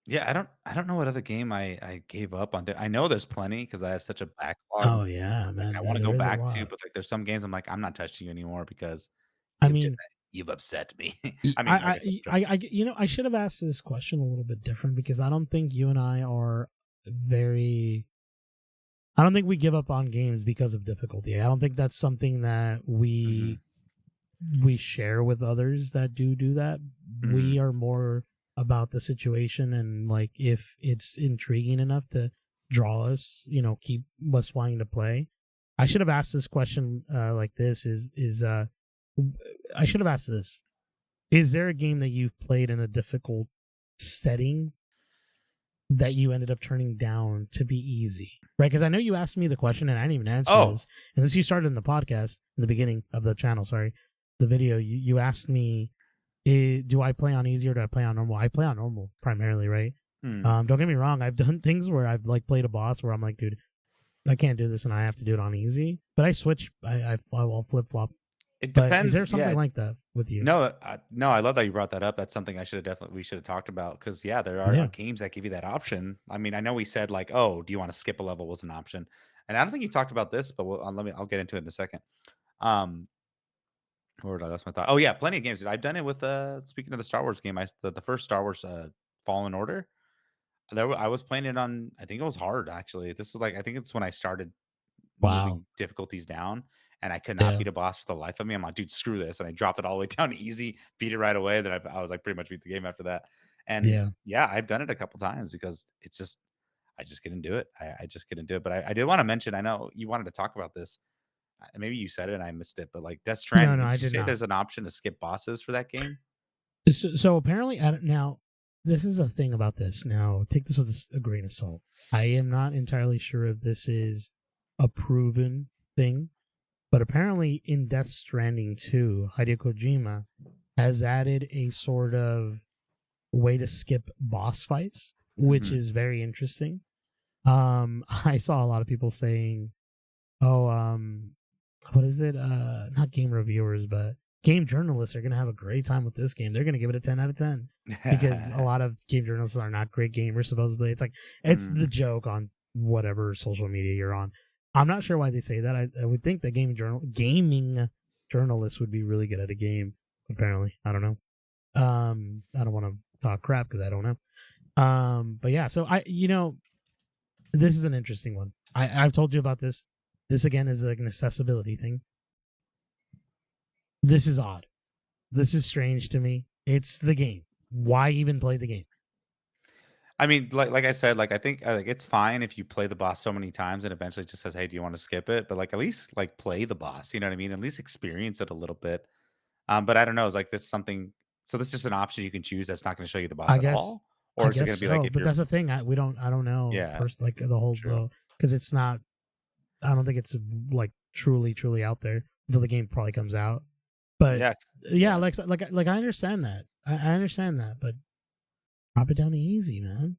Yeah, I don't know what other game I gave up on. I know there's plenty because I have such a backlog. oh yeah, Like, man, I wanna there go is a back to, lot. but, like, there's some games I'm like, "I'm not touching you anymore because I you've just mean, you've upset me." I, I mean, I I, guess I'm joking. I should have asked this question a little bit different because I don't think you and I are very. I don't think we give up on games because of difficulty. I don't think that's something that Mhm, we share with others that do that. mhm. We are more about the situation and like if it's intriguing enough to draw us, keep us wanting to play. I should have asked this question like this is I should have asked this. Is there a game that you've played in a difficult setting that you ended up turning down to be easy? Right? Because I know you asked me the question and I didn't even answer Oh, this. And this you started in the podcast, in the beginning of the channel, sorry, the video. You asked me, do I play on easy or do I play on normal? I play on normal primarily, right? mm. Don't get me wrong. I've done things where I've like played a boss where I'm like, dude, I can't do this and I have to do it on easy. But I switch. I'll flip flop. It But is there depends, something yeah. like that with you? No, I love that you brought that up. That's something we should have talked about because yeah, there are, Yeah. games that give you that option. I mean, I know we said like, "Oh, do you wanna skip a level?" was an option, and I don't think you talked about this, but I'll get into it in a second. Um Where did I lost my thought? Oh yeah, plenty of games. I've done it with speaking of the Star Wars game, the first Star Wars Fallen Order. I was playing it on I think it was hard actually. This is like I think it's when I started Wow. moving difficulties down and I could not Yeah. beat a boss for the life of me. I'm like, dude, screw this. And I dropped it all the way down to easy, beat it right away. Then I was like pretty much beat the game after that. And Yeah. yeah, I've done it a couple times because it's just I just couldn't do it. I just couldn't do it. But I did want to mention, I know you wanted to talk about this. Maybe you said it and I missed it, but like Death No, Stranding, no, did I you did say not. there's an option to skip bosses for that game? So apparently, now this is a thing about this. Now, take this with a grain of salt. I am not entirely sure if this is a proven thing, but apparently, in Death Stranding 2, Hideo Kojima has added a sort of way to skip boss fights, which Mhm. is very interesting. I saw a lot of people saying, "Oh, what is it? Not game reviewers, but game journalists are gonna have a great time with this game. They're gonna give it a 10 out of 10 because a lot of game journalists are not great gamers. Supposedly, it's the Mm, joke on whatever social media you're on. I'm not sure why they say that. I would think that gaming journalists would be really good at a game. Apparently, I don't know. I don't want to talk crap because I don't know. But yeah, so this is an interesting one. I've told you about this. This again is like an accessibility thing. This is odd. This is strange to me. It's the game. Why even play the game? I mean, like I said, like, I think, like, it's fine if you play the boss so many times and eventually it just says, "Hey, do you wanna skip it?" But, like, at least, like, play the boss, you know what I mean? At least experience it a little bit. But I don't know, is, like, this something so this is just an option you can choose that's not gonna show you the boss I at guess all? I Or is it guess gonna be like so, if but you're that's the thing. I don't know yeah, like the whole true. the because it's not. I don't think it's like truly out there until the game probably comes out. But Yeah, yeah, yeah, like I understand that. I understand that, but drop it down to easy, man.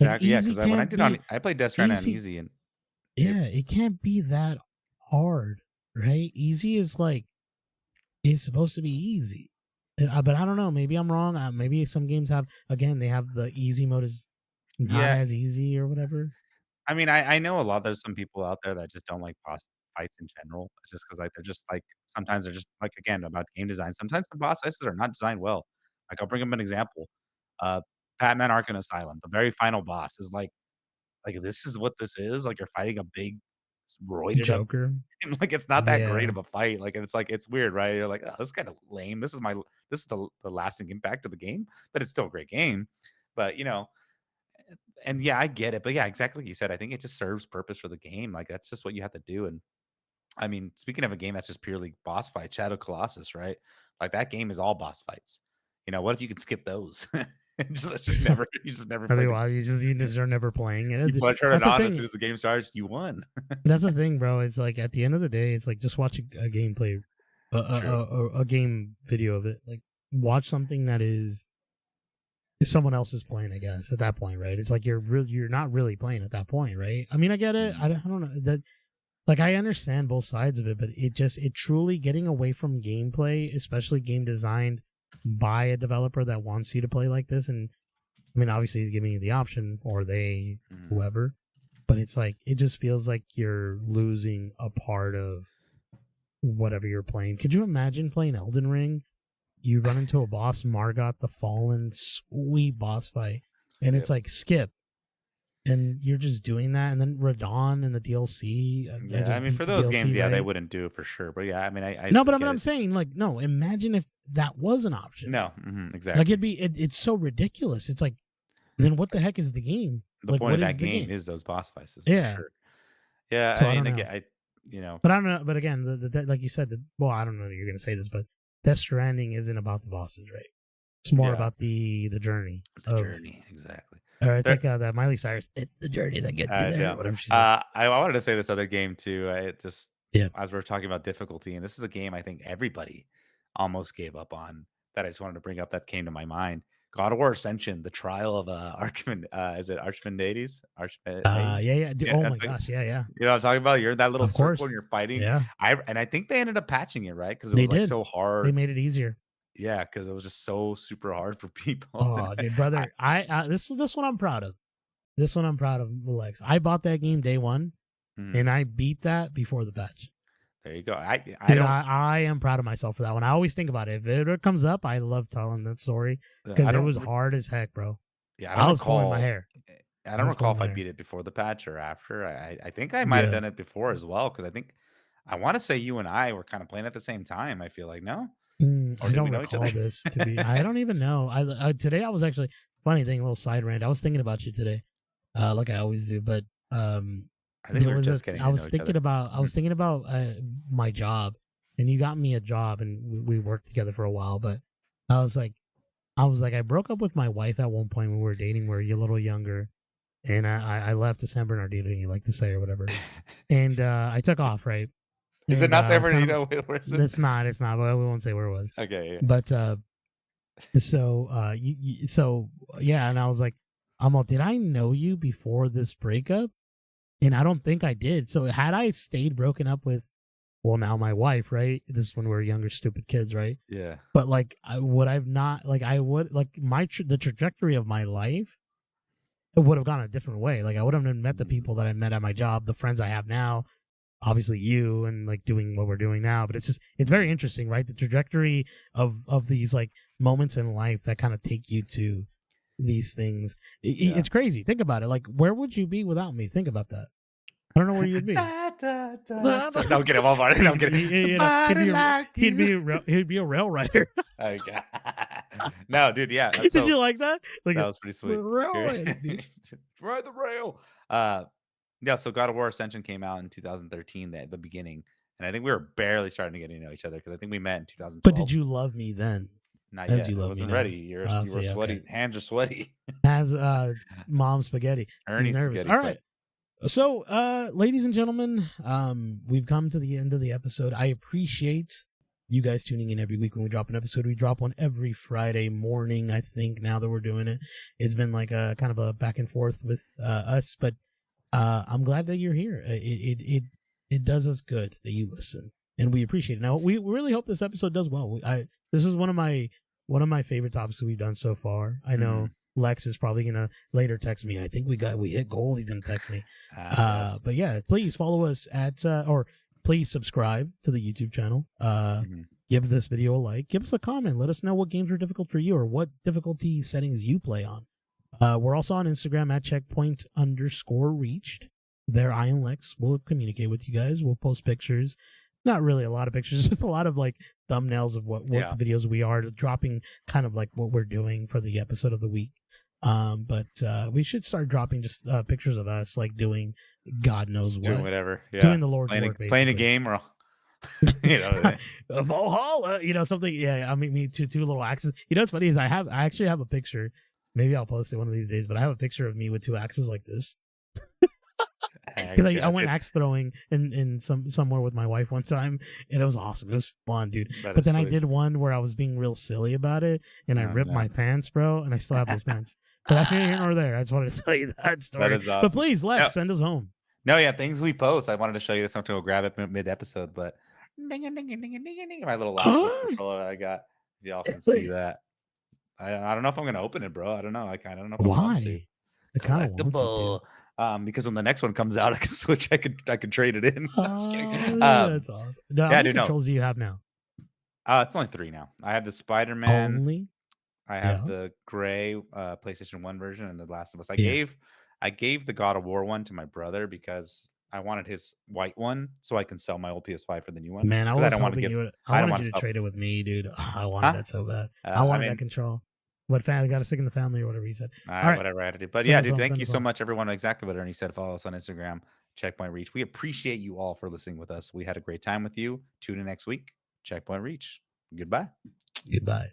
Like exactly, yeah, easy 'cause when can't be I played Death Stranding on easy. easy and it Yeah, it can't be that hard, right? Easy is like it's supposed to be easy. But I don't know. Maybe I'm wrong. Maybe some games have again they have the easy mode is not yeah. as easy or whatever. I mean, I know a lot there's some people out there that just don't like boss fights in general. It's just because like, they're just, like sometimes they're just like, again, about game design. Sometimes the boss fights are not designed well. Like, I'll bring up an example. Uh, Batman Arkham Asylum, the very final boss is, like Like, this is what this is? Like, you're fighting a big roided up Joker. and, like, it's not that great Yeah. of a fight, like, and it's like, it's weird, right? You're like, "Oh, this is kinda lame. This is the lasting impact of the game," but it's still a great game. But, and yeah, I get it, but yeah, exactly like you said, I think it just serves purpose for the game, like, that's just what you have to do, and I mean, speaking of a game that's just purely boss fight, Shadow Colossus, right? Like, that game is all boss fights. What if you could skip those? You just never I play mean, the wow, you just are never playing you it. turn it That's the on as thing. soon as the game starts, you won. That's the thing, bro. It's like at the end of the day, it's like just watch a gameplay, True. a game video of it. Like watch something that is someone else is playing. I guess at that point, right? It's like you're not really playing at that point, right? I mean, I get it. Mhm, I don't know that. Like I understand both sides of it, but it truly getting away from gameplay, especially game designed by a developer that wants you to play like this. And I mean, obviously, he's giving you the option, or they, mhm. whoever. But it's like it just feels like you're losing a part of whatever you're playing. Could you imagine playing Elden Ring? You run into a boss, Margot the Fallen, sweet boss fight, and it's Skip. like skip, and you're just doing that, and then Radon in the DLC. I Yeah, I just mean, beat for the those games, DLC, yeah, they right? wouldn't do it for sure, but yeah, I mean, I No, but get I'm it. saying like no. Imagine if that was an option. No, Like exactly. it's so ridiculous. It's like then what the heck is the game? The Like point what of is that the game game? is those boss fights, for Yeah. sure. Yeah, I So I mean, don't know. again, you know, But I don't know. But again, like you said, well, I don't know that you're going to say this, but Death Stranding isn't about the bosses, right? It's more yeah, about the journey it's the of, journey, exactly. or it's There like that Miley Cyrus. It's the journey that gets you there, Yeah. whatever she says. I wanted to say this other game too. It just Yeah. as we're talking about difficulty, and this is a game I think everybody almost gave up on. That I just wanted to bring up that came to my mind. God of War Ascension, the trial of Archman. Is it Archimandrides? Archimedes? Yeah, yeah. Yeah, Oh that's my like, gosh. Yeah, yeah. you know what I'm talking about. You're in that little Of circle and course. you're fighting. Yeah. I think they ended up patching it right because it They was like did. so They hard. made it easier. Yeah, because it was just so super hard for people. Oh, dude, I, brother. This one I'm proud of. This one I'm proud of, Lex. I bought that game day one, mhm, and I beat that before the patch. there you go. I Dude, don't I am proud of myself for that one. I always think about it. If it ever comes up, I love telling that story because I it don't was hard as heck, bro. Yeah, I was pulling my hair. I I don't was recall pulling if my I hair. beat it before the patch or after. I think I might have Yeah. done it before as well because I think I want to say you and I were kind of playing at the same time. I feel like no, or I did don't we know each other? recall this to be. I don't even know. Today I was actually funny thing, a little side rant. I was thinking about you today, like I always do. But I think there we were was just getting I to was know each thinking other. about Mhm. my job, and you got me a job, and we worked together for a while. But I was like, I broke up with my wife at one point when we were dating. We were a little younger, and I left to San Bernardino, you like to say or whatever. And I took off, right? Is it And not I San was kind of Bernardino? Where is it? it's not, but we won't say where it was. Okay, yeah. But so so yeah, and I was like, I'm all, did I know you before this breakup? And I don't think I did. So had I stayed broken up with, well, now my wife, right? This is when we were younger, stupid kids, right? Yeah. But like, I would I've not like I would like the trajectory of my life, it would have gone a different way. Like I would have met the Mhm. people that I met at my job, the friends I have now, obviously you, and like doing what we're doing now. But it's very interesting, right? The trajectory of these like moments in life that kind of take you to these things. Yeah. It's crazy. Think about it. Like, where would you be without me? Think about that. I don't know where you'd be. Da, da, da, da. No, I'm kidding. I'm sorry. No, I'm kidding. Somebody like you. He'd be a rail rider. Okay. No, dude. Yeah. Did you like that? Like That was pretty the sweet. rail Here rider, dude. Ride the rail. Uh, yeah, so God of War Ascension came out in 2013 at the beginning, and I think we were barely starting to get to know each other because I think we met in But did 2012. you love me then, Not as yet. you I love me wasn't ready. now? You were See, okay. sweaty. Hands are sweaty. Has mom spaghetti. He's Ernie nervous. spaghetti All foot. right. So, ladies and gentlemen, we've come to the end of the episode. I appreciate you guys tuning in every week when we drop an episode. We drop one every Friday morning, I think, now that we're doing it. It's been like a kind of a back and forth with us, but I'm glad that you're here. It does us good that you listen, and we appreciate it. Now, we really hope this episode does well. This is one of my favorite topics we've done so far. I know Mhm. Lex is probably gonna later text me. I think we hit goal. He's gonna text me. Yes. But yeah, please follow us at or please subscribe to the YouTube channel. Mhm. Give this video a like. Give us a comment. Let us know what games are difficult for you or what difficulty settings you play on. We're also on Instagram at checkpoint_reached. There, I and Lex will communicate with you guys. We'll post pictures. Not really a lot of pictures, just a lot of like thumbnails of what Yeah. the videos we are dropping, kind of like what we're doing for the episode of the week. But we should start dropping just pictures of us like doing God knows Just doing what, whatever. Yeah. doing the Lord's work Playing a basically. game or you know. Valhalla, something. Yeah, I mean, me two little axes. You know what's funny is I actually have a picture. Maybe I'll post it one of these days. But I have a picture of me with two axes like this Heck because I yeah, went dude. axe throwing in somewhere with my wife one time, and it was awesome. It was fun, dude. That But is then I sweet. did one where I was being real silly about it, and I Oh ripped no. my pants, bro, and I still have those pants. But that's neither here nor there. I just wanted to tell you that That story. is But awesome. please, No, Lex, send us home. no, yeah, things we post. I wanted to show you this. I'm going to go grab it mid episode, but my little lossless controller that I got. If y'all can see that. I don't know if I'm going to open it, bro. I don't know. I don't know if I want to. Why? It kind of wants it to. Collectible. Because when the next one comes out, I can switch. I could trade it in. I'm just kidding. Oh, that's awesome. No, how Yeah, many dude. No, controls do you have now? it's only 3 now. I have the Spider-Man. Only? I have Yeah. the gray PlayStation 1 version and the Last of Us. Yeah. I gave the God of War one to my brother because I wanted his white one so I can sell my old PS5 for the new one Man, I because I was don't want to hoping give. you would. I I don't wanted want you to to stop. trade it with me, dude. I wanted Huh? that so bad. I I wanted that mean, control. What family got to stick in the family or whatever he said. All right. whatever I had to do. But Send yeah, us dude, home. thank Send you us so home. much, everyone. Exactly what Ernie said. Follow us on Instagram. Checkpoint Reach. We appreciate you all for listening with us. We had a great time with you. Tune in next week. Checkpoint Reach. Goodbye. Goodbye.